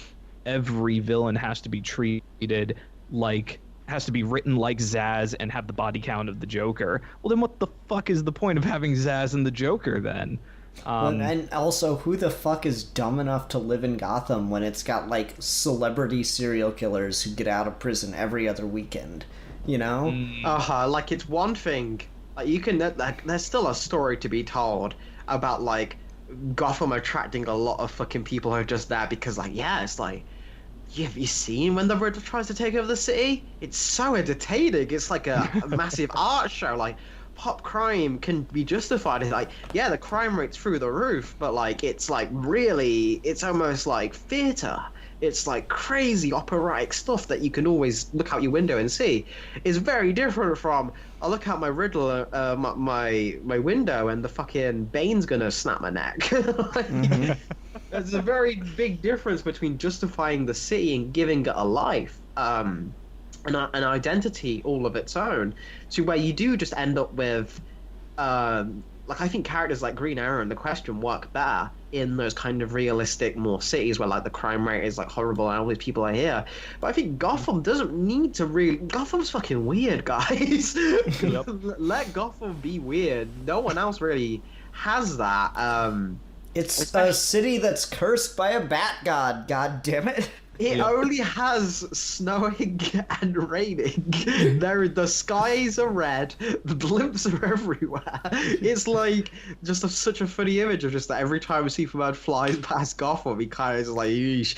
[SPEAKER 4] every villain has to be treated like, has to be written like Zsasz and have the body count of the Joker. Well, then what the fuck is the point of having Zsasz and the Joker then?
[SPEAKER 2] And also, who the fuck is dumb enough to live in Gotham when it's got, like, celebrity serial killers who get out of prison every other weekend? You know?
[SPEAKER 3] Like, it's one thing, like, you can, there's still a story to be told about, like, Gotham attracting a lot of fucking people who are just there because, like, yeah, it's like, have you seen when the Riddler tries to take over the city? It's so entertaining. It's like a massive art show. Like, pop crime can be justified. It's like, yeah, the crime rate's through the roof, but, like, it's, like, really, it's almost like theater. It's like crazy operatic stuff that you can always look out your window and see. It's very different from, I look out my Riddler, my window, and the fucking Bane's gonna snap my neck. There's a very big difference between justifying the city and giving it a life, an identity all of its own, to where you do just end up with, like, I think characters like Green Arrow and The Question work better in those kind of realistic, more cities where, like, the crime rate is, like, horrible and all these people are here. But I think Gotham doesn't need to really... Gotham's fucking weird, guys. Yep. Let Gotham be weird. No one else really has that.
[SPEAKER 2] It's a city that's cursed by a bat god, god damn it.
[SPEAKER 3] It only has snowing and raining. The skies are red. The blimps are everywhere. It's like just such a funny image of just that every time Superman flies past Gotham, he kind of is like, yeesh.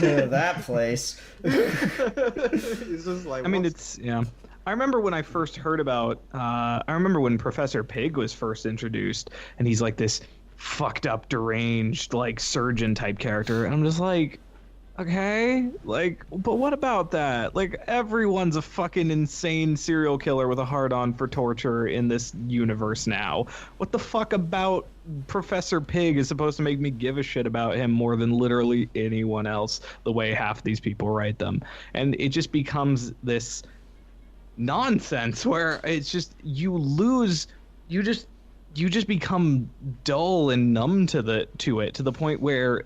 [SPEAKER 2] Yeah, that place.
[SPEAKER 3] It's just like,
[SPEAKER 4] I remember when I first heard about, I remember when Professor Pig was first introduced, and he's like this fucked up, deranged, like, surgeon type character, and I'm just like, okay, like, but what about that? Like, everyone's a fucking insane serial killer with a hard-on for torture in this universe now. What the fuck about Professor Pig is supposed to make me give a shit about him more than literally anyone else, the way half these people write them? And it just becomes this nonsense where it's just, you just become dull and numb to it, to the point where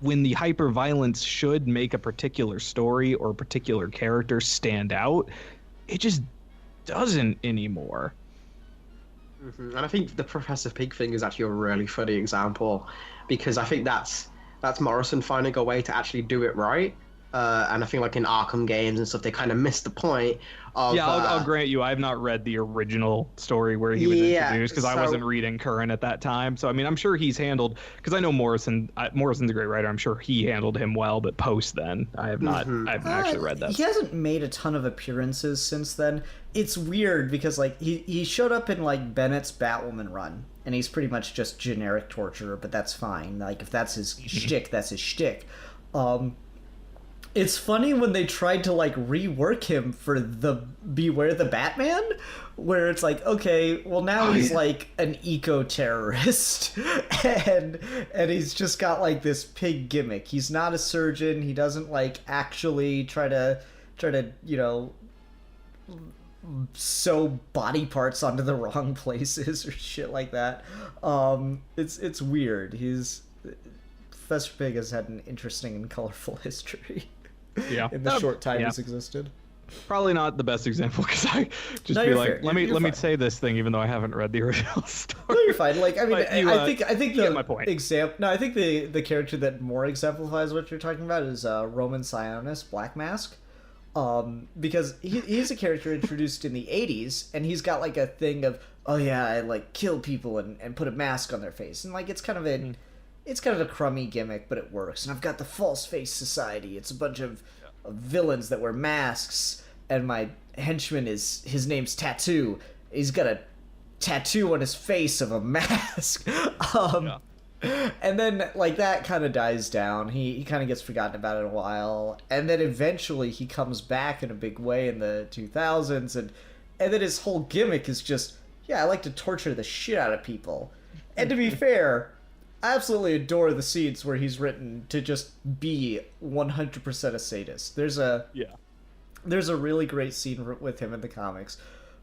[SPEAKER 4] when the hyper-violence should make a particular story or a particular character stand out, it just doesn't anymore.
[SPEAKER 3] Mm-hmm. And I think the Professor Pig thing is actually a really funny example, because I think that's Morrison finding a way to actually do it right. and I think like in Arkham games and stuff, they kind of missed the point of.
[SPEAKER 4] Yeah, I'll grant you, I've not read the original story where he was introduced because I wasn't reading current at that time. So I mean, I'm sure he's handled, because I know Morrison's a great writer. I'm sure he handled him well, but post then, I have not. I haven't actually read that.
[SPEAKER 2] He hasn't made a ton of appearances since then. It's weird because like he showed up in like Bennett's Batwoman run, and he's pretty much just generic torturer, but that's fine. Like if that's his shtick, that's his shtick. It's funny when they tried to like rework him for the Beware the Batman, where it's like, okay, well now he's like an eco-terrorist, and he's just got like this pig gimmick. He's not a surgeon. He doesn't like actually try to you know, sew body parts onto the wrong places or shit like that. It's weird. Professor Pig has had an interesting and colorful history.
[SPEAKER 4] Yeah.
[SPEAKER 2] In the short time he's existed.
[SPEAKER 4] Probably not the best example because I just be like,
[SPEAKER 2] fair.
[SPEAKER 4] let me say this thing even though I haven't read the original story.
[SPEAKER 2] No, you're fine. Like I mean, I think
[SPEAKER 4] you get my point.
[SPEAKER 2] I think the character that more exemplifies what you're talking about is Roman Sionis, Black Mask. Because he's a character introduced in the 80s, and he's got like a thing of, oh yeah, I like kill people and put a mask on their face, and like it's kind of a crummy gimmick, but it works. And I've got the False Face Society. It's a bunch of villains that wear masks, and my henchman his name's Tattoo. He's got a tattoo on his face of a mask. And then like that kind of dies down. He kind of gets forgotten about in a while, and then eventually he comes back in a big way in the 2000s, and then his whole gimmick is just, yeah, I like to torture the shit out of people. And to be fair, I absolutely adore the scenes where he's written to just be 100% a sadist. There's a really great scene with him in the comics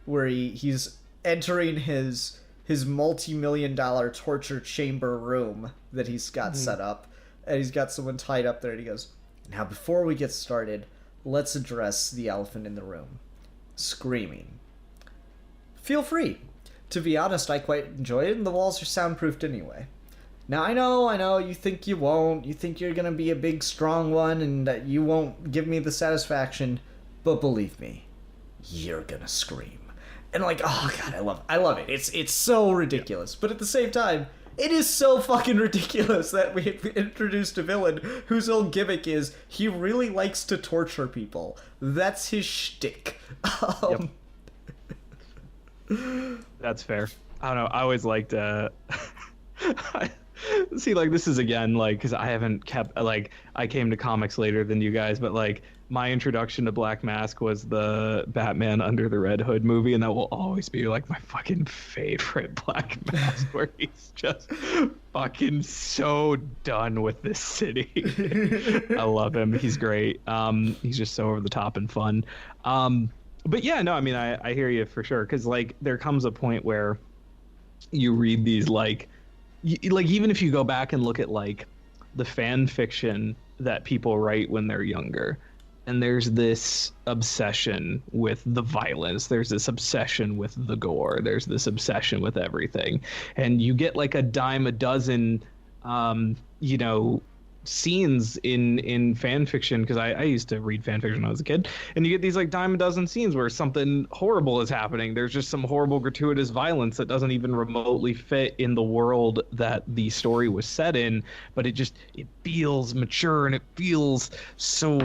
[SPEAKER 2] where he's entering his multi-million-dollar torture chamber room that he's got set up, and he's got someone tied up there, and he goes, now before we get started, let's address the elephant in the room. Screaming. Feel free. To be honest, I quite enjoy it, and the walls are soundproofed anyway. Now, I know, you think you won't. You think you're gonna be a big, strong one, and that you won't give me the satisfaction. But believe me, you're gonna scream. And like, oh god, I love it. It's so ridiculous. But at the same time, it is so fucking ridiculous that we've introduced a villain whose whole gimmick is he really likes to torture people. That's his shtick.
[SPEAKER 4] That's fair. I don't know. I always liked see, like, this is again, like, because I haven't kept, like, I came to comics later than you guys, but, like, my introduction to Black Mask was the Batman Under the Red Hood movie, and that will always be, like, my fucking favorite Black Mask, where he's just fucking so done with this city. I love him. He's great. He's just so over the top and fun. But, yeah, no, I mean, I hear you for sure, because, like, there comes a point where you read these, like, even if you go back and look at like the fan fiction that people write when they're younger, and there's this obsession with the violence, there's this obsession with the gore, there's this obsession with everything, and you get like a dime a dozen scenes in fan fiction, because I used to read fan fiction when I was a kid, and you get these like dime a dozen scenes where something horrible is happening. There's just some horrible gratuitous violence that doesn't even remotely fit in the world that the story was set in, but it feels mature and it feels so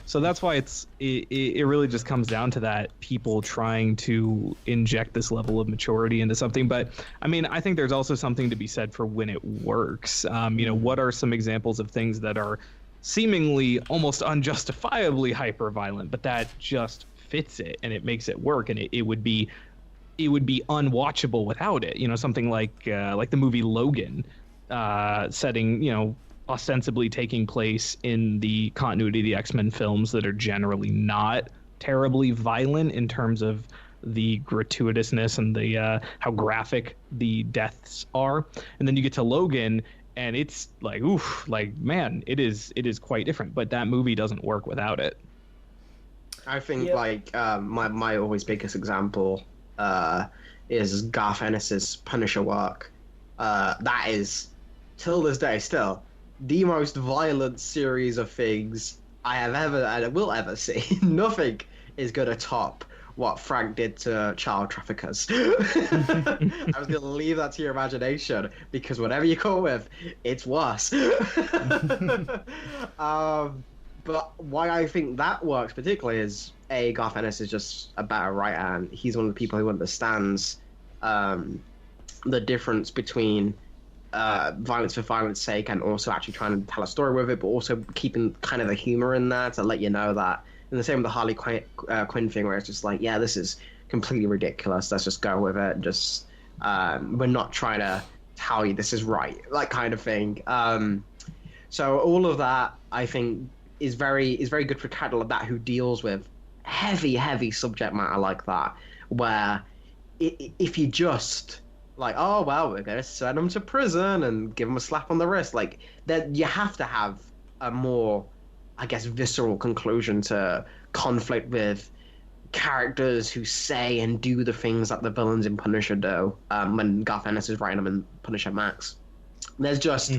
[SPEAKER 4] so that's why it really just comes down to that, people trying to inject this level of maturity into something. But I mean, I think there's also something to be said for when it works. What are some examples of things that are seemingly almost unjustifiably hyper violent, but that just fits it and it makes it work, and it would be unwatchable without it. Something like the movie Logan, setting, ostensibly taking place in the continuity of the X-Men films that are generally not terribly violent in terms of the gratuitousness and the how graphic the deaths are, and then you get to Logan and it's like, oof, like, man, it is quite different, but that movie doesn't work without it.
[SPEAKER 3] I think my always biggest example is Garth Ennis's Punisher work. That is, till this day, still the most violent series of things I have ever and will ever see. Nothing is gonna top what Frank did to child traffickers. I was gonna leave that to your imagination because whatever you come with, it's worse. But why I think that works particularly is Garth Ennis is just a better writer, and he's one of the people who understands the difference between violence for violence sake and also actually trying to tell a story with it, but also keeping kind of the humor in there to let you know that. And the same with the Harley Quinn thing, where it's just like, yeah, this is completely ridiculous. Let's just go with it. Just we're not trying to tell you this is right, like kind of thing. So all of that, I think, is very good for a character like that who deals with heavy subject matter like that, where if you just like, oh well, we're gonna send them to prison and give them a slap on the wrist, like that, you have to have a more, I guess, visceral conclusion to conflict with characters who say and do the things that the villains in Punisher do. When Garth Ennis is writing them in Punisher Max, there's just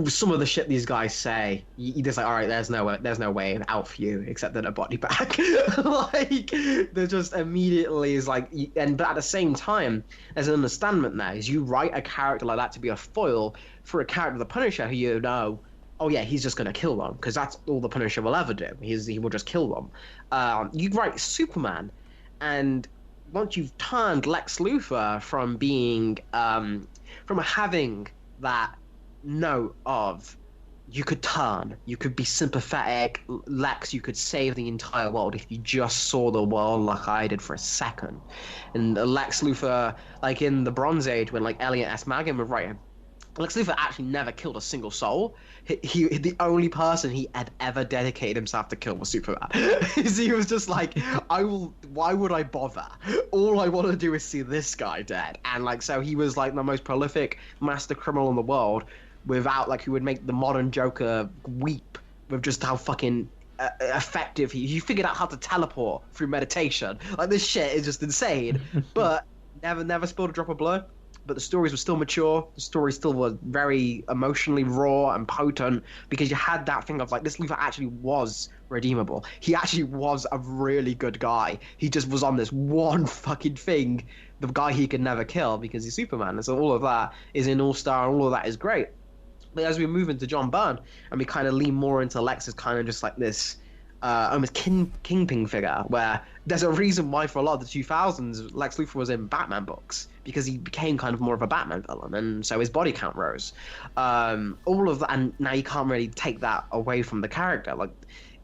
[SPEAKER 3] some of the shit these guys say. You just like, all right, there's no way out for you except in a body bag. Like they're just immediately is like, but at the same time, there's an understanding there. Is you write a character like that to be a foil for a character, the Punisher, who you know, oh yeah, he's just gonna kill them because that's all the Punisher will ever do. He will just kill them. You write Superman, and once you've turned Lex Luthor from being from having that note of you could be sympathetic, Lex, you could save the entire world if you just saw the world like I did for a second. And Lex Luthor, like in the Bronze Age when like Elliot S. Maggin was writing, Lex Luthor actually never killed a single soul. He the only person he had ever dedicated himself to kill was Superman. He was just like, why would I bother? All I want to do is see this guy dead. And like, so he was like the most prolific master criminal in the world, without like, who would make the modern Joker weep with just how fucking effective he figured out how to teleport through meditation. Like, this shit is just insane. But never spilled a drop of blood. But the stories were still mature. The story still was very emotionally raw and potent, because you had that thing of like, this Luthor actually was redeemable. He actually was a really good guy. He just was on this one fucking thing, the guy he could never kill because he's Superman. And so all of that is in All-Star, and all of that is great. But as we move into John Byrne and we kind of lean more into Lex as kind of just like this almost kingpin figure, where there's a reason why for a lot of the 2000s Lex Luthor was in Batman books, because he became kind of more of a Batman villain, and so his body count rose. All of that, and now you can't really take that away from the character. Like,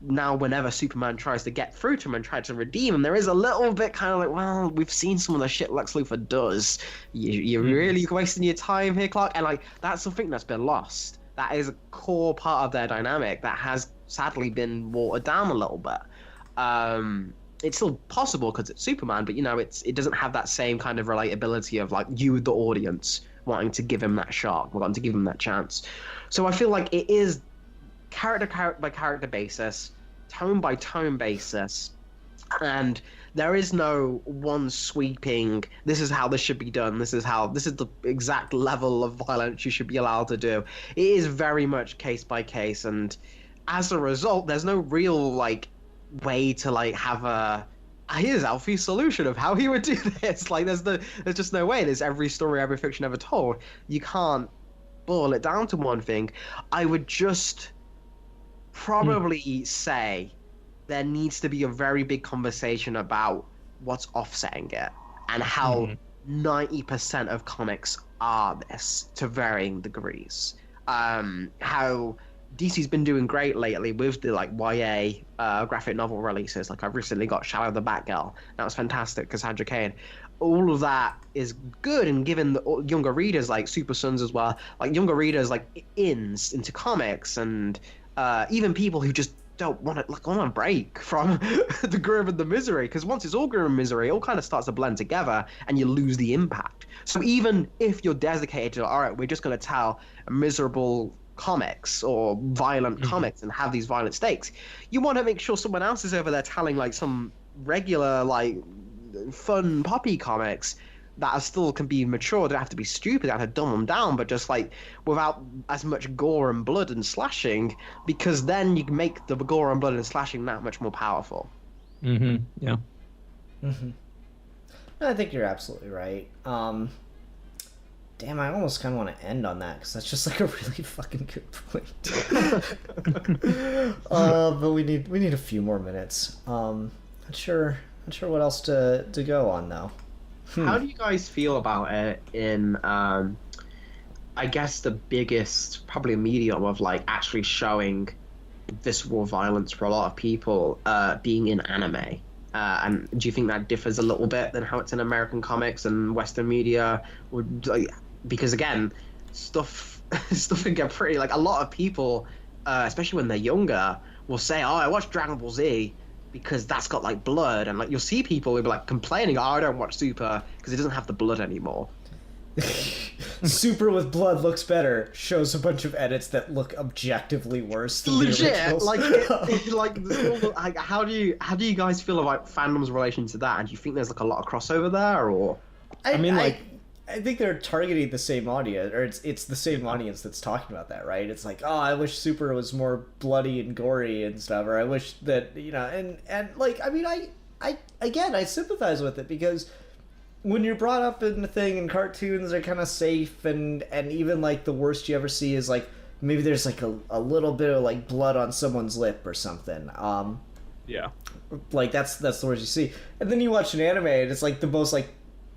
[SPEAKER 3] now whenever Superman tries to get through to him and try to redeem him, there is a little bit kind of like, well, we've seen some of the shit Lex Luthor does. You're really wasting your time here, Clark. And like, that's something that's been lost. That is a core part of their dynamic that has sadly been watered down a little bit. It's still possible because it's Superman, but you know, it doesn't have that same kind of relatability of like you, the audience, wanting to give him that shot, wanting to give him that chance. So I feel like it is character by character basis, tone by tone basis, and there is no one sweeping, this is how this should be done, this is the exact level of violence you should be allowed to do. It is very much case by case, and as a result, there's no real like way to like have a here's Alfie's solution of how he would do this. Like, there's just no way. There's every story, every fiction ever told. You can't boil it down to one thing. I would just probably say there needs to be a very big conversation about what's offsetting it, and how 90% of comics are this to varying degrees. How DC's been doing great lately with the like YA graphic novel releases. Like, I've recently got Shadow the Batgirl. That was fantastic, Cassandra Cain. All of that is good, and given the younger readers like Super Sons as well, like younger readers like into comics, and even people who just don't want to like on a break from the grim and the misery, because once it's all grim and misery, it all kind of starts to blend together and you lose the impact. So even if you're dedicated to, all right, we're just going to tell miserable comics or violent comics and have these violent stakes, you want to make sure someone else is over there telling like some regular like fun poppy comics that are still can be mature. They don't have to be stupid. They don't have to dumb them down, but just like without as much gore and blood and slashing, because then you can make the gore and blood and slashing that much more powerful.
[SPEAKER 4] Mm-hmm. Yeah.
[SPEAKER 2] Mm-hmm. I think you're absolutely right. Damn, I almost kind of want to end on that because that's just like a really fucking good point. But we need a few more minutes. Not sure what else to go on though.
[SPEAKER 3] How do you guys feel about it in, I guess the biggest, probably medium of like actually showing visceral violence for a lot of people, being in anime? And do you think that differs a little bit than how it's in American comics and Western media? Because again, stuff can get pretty, like a lot of people, especially when they're younger, will say, "Oh, I watched Dragon Ball Z because that's got like blood," and like you'll see people who'll be like complaining, "Oh, I don't watch Super because it doesn't have the blood anymore."
[SPEAKER 2] Super with blood looks better. Shows a bunch of edits that look objectively worse than the
[SPEAKER 3] Legit,
[SPEAKER 2] originals.
[SPEAKER 3] like how do you guys feel about fandom's relation to that? And do you think there's like a lot of crossover there, or?
[SPEAKER 2] I think they're targeting the same audience, or it's the same audience that's talking about that, right? It's like, oh, I wish Super was more bloody and gory and stuff, or I wish that, and like, I mean, I sympathize with it because when you're brought up in the thing and cartoons are kind of safe, and even like the worst you ever see is like maybe there's like a little bit of like blood on someone's lip or something.
[SPEAKER 4] Yeah.
[SPEAKER 2] Like that's the worst you see, and then you watch an anime and it's like the most like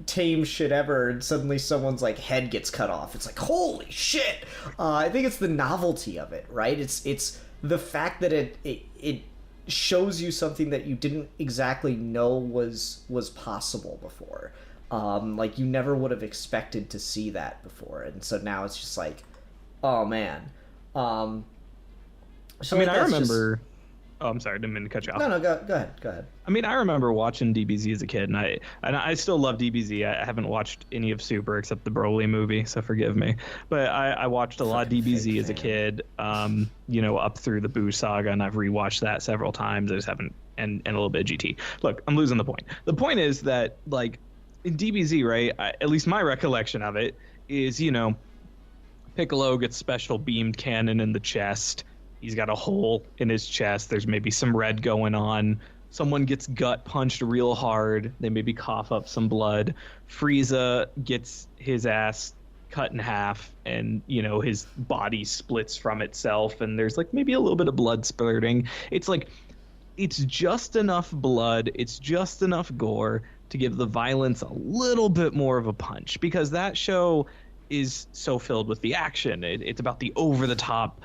[SPEAKER 2] tame shit ever, and suddenly someone's like head gets cut off. It's like, holy shit. I think it's the novelty of it, right? It's the fact that it shows you something that you didn't exactly know was possible before. Like you never would have expected to see that before, and so now it's just like, oh man. So
[SPEAKER 4] I mean,
[SPEAKER 2] like
[SPEAKER 4] I remember. Oh, I'm sorry, I didn't mean to cut you off.
[SPEAKER 2] No, go ahead.
[SPEAKER 4] I mean, I remember watching DBZ as a kid, and I still love DBZ. I haven't watched any of Super except the Broly movie, so forgive me. But I watched a lot of DBZ as a kid, up through the Boo saga, and I've rewatched that several times. I just haven't, and a little bit of GT. Look, I'm losing the point. The point is that, like, in DBZ, right, at least my recollection of it is, Piccolo gets special beamed cannon in the chest. He's got a hole in his chest. There's maybe some red going on. Someone gets gut punched real hard. They maybe cough up some blood. Frieza gets his ass cut in half, and his body splits from itself, and there's like maybe a little bit of blood splurting. It's like it's just enough blood, it's just enough gore to give the violence a little bit more of a punch, because that show is so filled with the action. It's about the over-the-top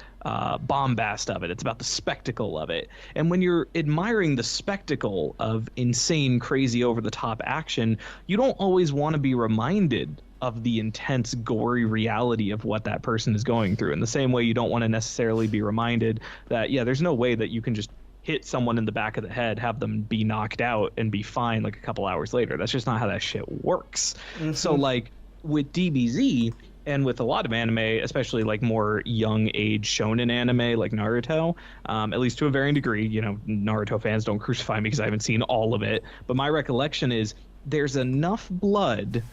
[SPEAKER 4] bombast of it. It's about the spectacle of it. And when you're admiring the spectacle of insane, crazy, over-the-top action, you don't always want to be reminded of the intense, gory reality of what that person is going through. In the same way you don't want to necessarily be reminded that, there's no way that you can just hit someone in the back of the head, have them be knocked out, and be fine like a couple hours later. That's just not how that shit works. Mm-hmm. So, like, with DBZ and with a lot of anime, especially like more young age shonen anime like Naruto, at least to a varying degree, Naruto fans don't crucify me because I haven't seen all of it, but my recollection is there's enough blood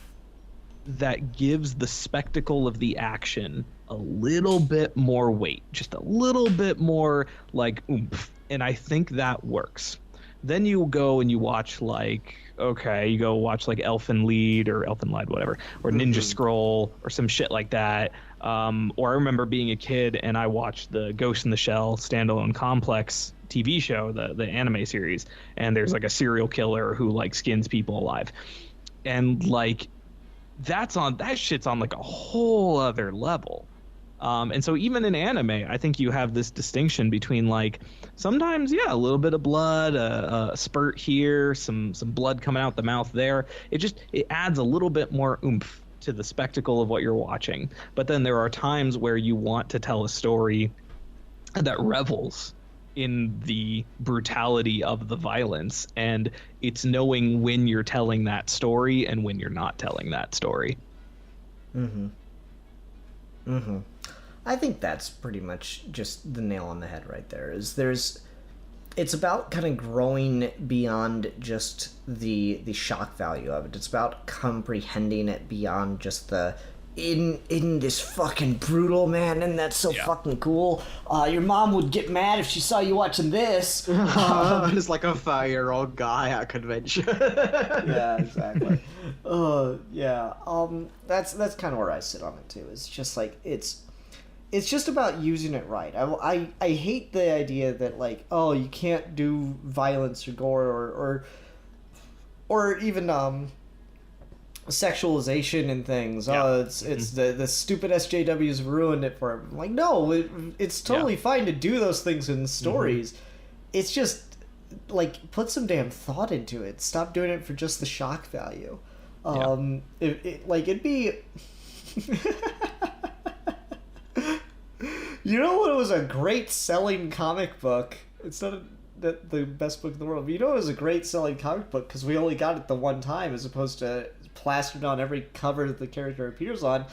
[SPEAKER 4] that gives the spectacle of the action a little bit more weight, just a little bit more like oomph, and I think that works. Then you go and you watch you go watch like Elfen Lied, whatever, or Ninja Scroll or some shit like that. Or I remember being a kid and I watched the Ghost in the Shell standalone complex TV show, the anime series, and there's like a serial killer who like skins people alive. And like that shit's on like a whole other level. And so even in anime, I think you have this distinction between like sometimes, a little bit of blood, a spurt here, some blood coming out the mouth there. It adds a little bit more oomph to the spectacle of what you're watching. But then there are times where you want to tell a story that revels in the brutality of the violence, and it's knowing when you're telling that story and when you're not telling that story. I think that's pretty much just the nail on the head right there. Is
[SPEAKER 2] it's about kind of growing beyond just the shock value of it. It's about comprehending it beyond just the in this fucking brutal, man, and that's so fucking cool. Your mom would get mad if she saw you watching this.
[SPEAKER 3] It's like a 30-year-old guy at a convention.
[SPEAKER 2] Yeah, exactly. Yeah. That's kind of where I sit on it too. It's just like it's just about using it right. I hate the idea that like, oh, you can't do violence or gore or even sexualization and things. Yeah. Oh, it's the stupid SJWs ruined it for him. Like, no, it's totally fine to do those things in stories. It's just like, put some damn thought into it. Stop doing it for just the shock value. It'd be you know what was a great selling comic book? It's not the best book in the world, but you know it was a great selling comic book because we only got it the one time as opposed to plastered on every cover that the character appears on. It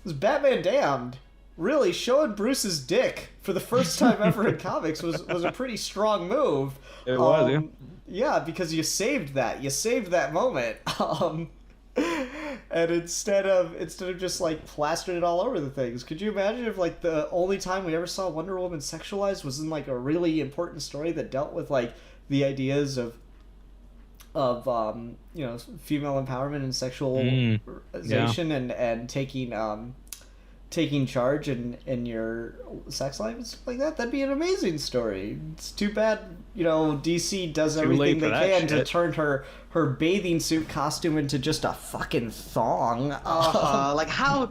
[SPEAKER 2] was Batman Damned. Really, showing Bruce's dick for the first time ever in comics was a pretty strong move.
[SPEAKER 4] It was, yeah.
[SPEAKER 2] Yeah, because you saved that. You saved that moment. And instead of just like plastering it all over the things, could you imagine if like the only time we ever saw Wonder Woman sexualized was in like a really important story that dealt with like the ideas of female empowerment and sexualization and taking charge in your sex life and stuff like that? That'd be an amazing story. It's too bad, DC does everything they can to turn her bathing suit costume into just a fucking thong.
[SPEAKER 3] Like how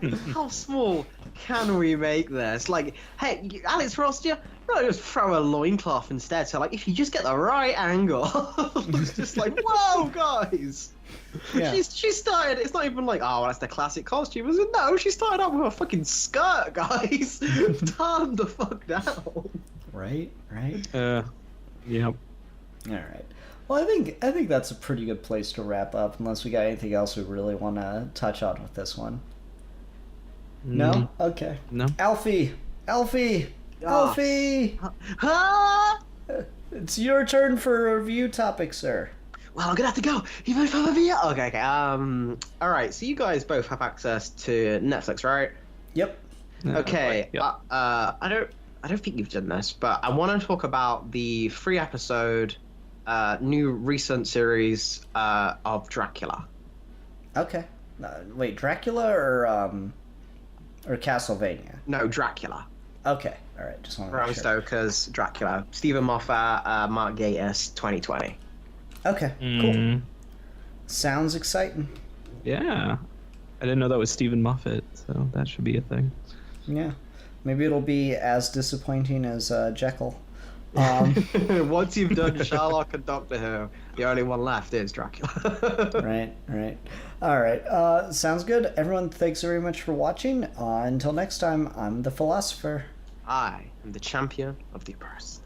[SPEAKER 3] small can we make this? Like, hey, Alex Ross, you just throw a loincloth instead. So like, if you just get the right angle, it's just like, whoa, guys. Yeah. She started. It's not even like, oh, that's the classic costume. No, she started out with a fucking skirt, guys. Calm the fuck down.
[SPEAKER 2] Right.
[SPEAKER 4] Yep.
[SPEAKER 2] All right. Well, I think that's a pretty good place to wrap up. Unless we got anything else we really want to touch on with this one. No. Okay.
[SPEAKER 4] No.
[SPEAKER 2] Alfie. It's your turn for a review topic, sir.
[SPEAKER 3] Well, I'm gonna have to go. You both have a video? Okay. All right. So you guys both have access to Netflix, right?
[SPEAKER 2] Yep.
[SPEAKER 3] Okay.
[SPEAKER 4] Yep.
[SPEAKER 3] I don't think you've done this, but I want to talk about the 3-episode, new recent series of Dracula.
[SPEAKER 2] Okay. Wait, Dracula or Castlevania?
[SPEAKER 3] No, Dracula.
[SPEAKER 2] Okay. All right. Just want to
[SPEAKER 3] Bram
[SPEAKER 2] make sure.
[SPEAKER 3] Stoker's Dracula. Stephen Moffat, Mark Gatiss, 2020.
[SPEAKER 2] Okay, cool. Sounds exciting.
[SPEAKER 4] Yeah. I didn't know that was Stephen Moffat, so that should be a thing.
[SPEAKER 2] Yeah. Maybe it'll be as disappointing as Jekyll.
[SPEAKER 3] Once you've done Sherlock and Doctor Who, the only one left is Dracula.
[SPEAKER 2] Right. All right. Sounds good. Everyone, thanks very much for watching. Until next time, I'm the Philosopher.
[SPEAKER 3] I am the champion of the oppressed.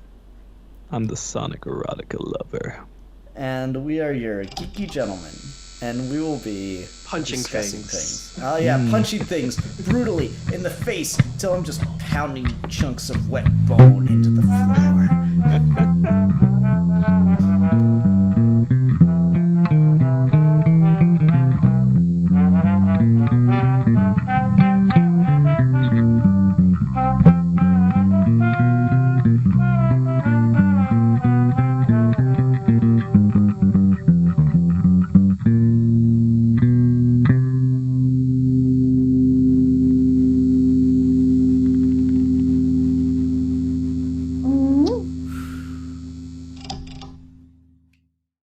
[SPEAKER 4] I'm the Sonic Erotica Lover.
[SPEAKER 2] And we are your geeky gentlemen. And we will be
[SPEAKER 3] punching
[SPEAKER 2] things. Oh yeah, punching things brutally in the face till I'm just pounding chunks of wet bone into the floor.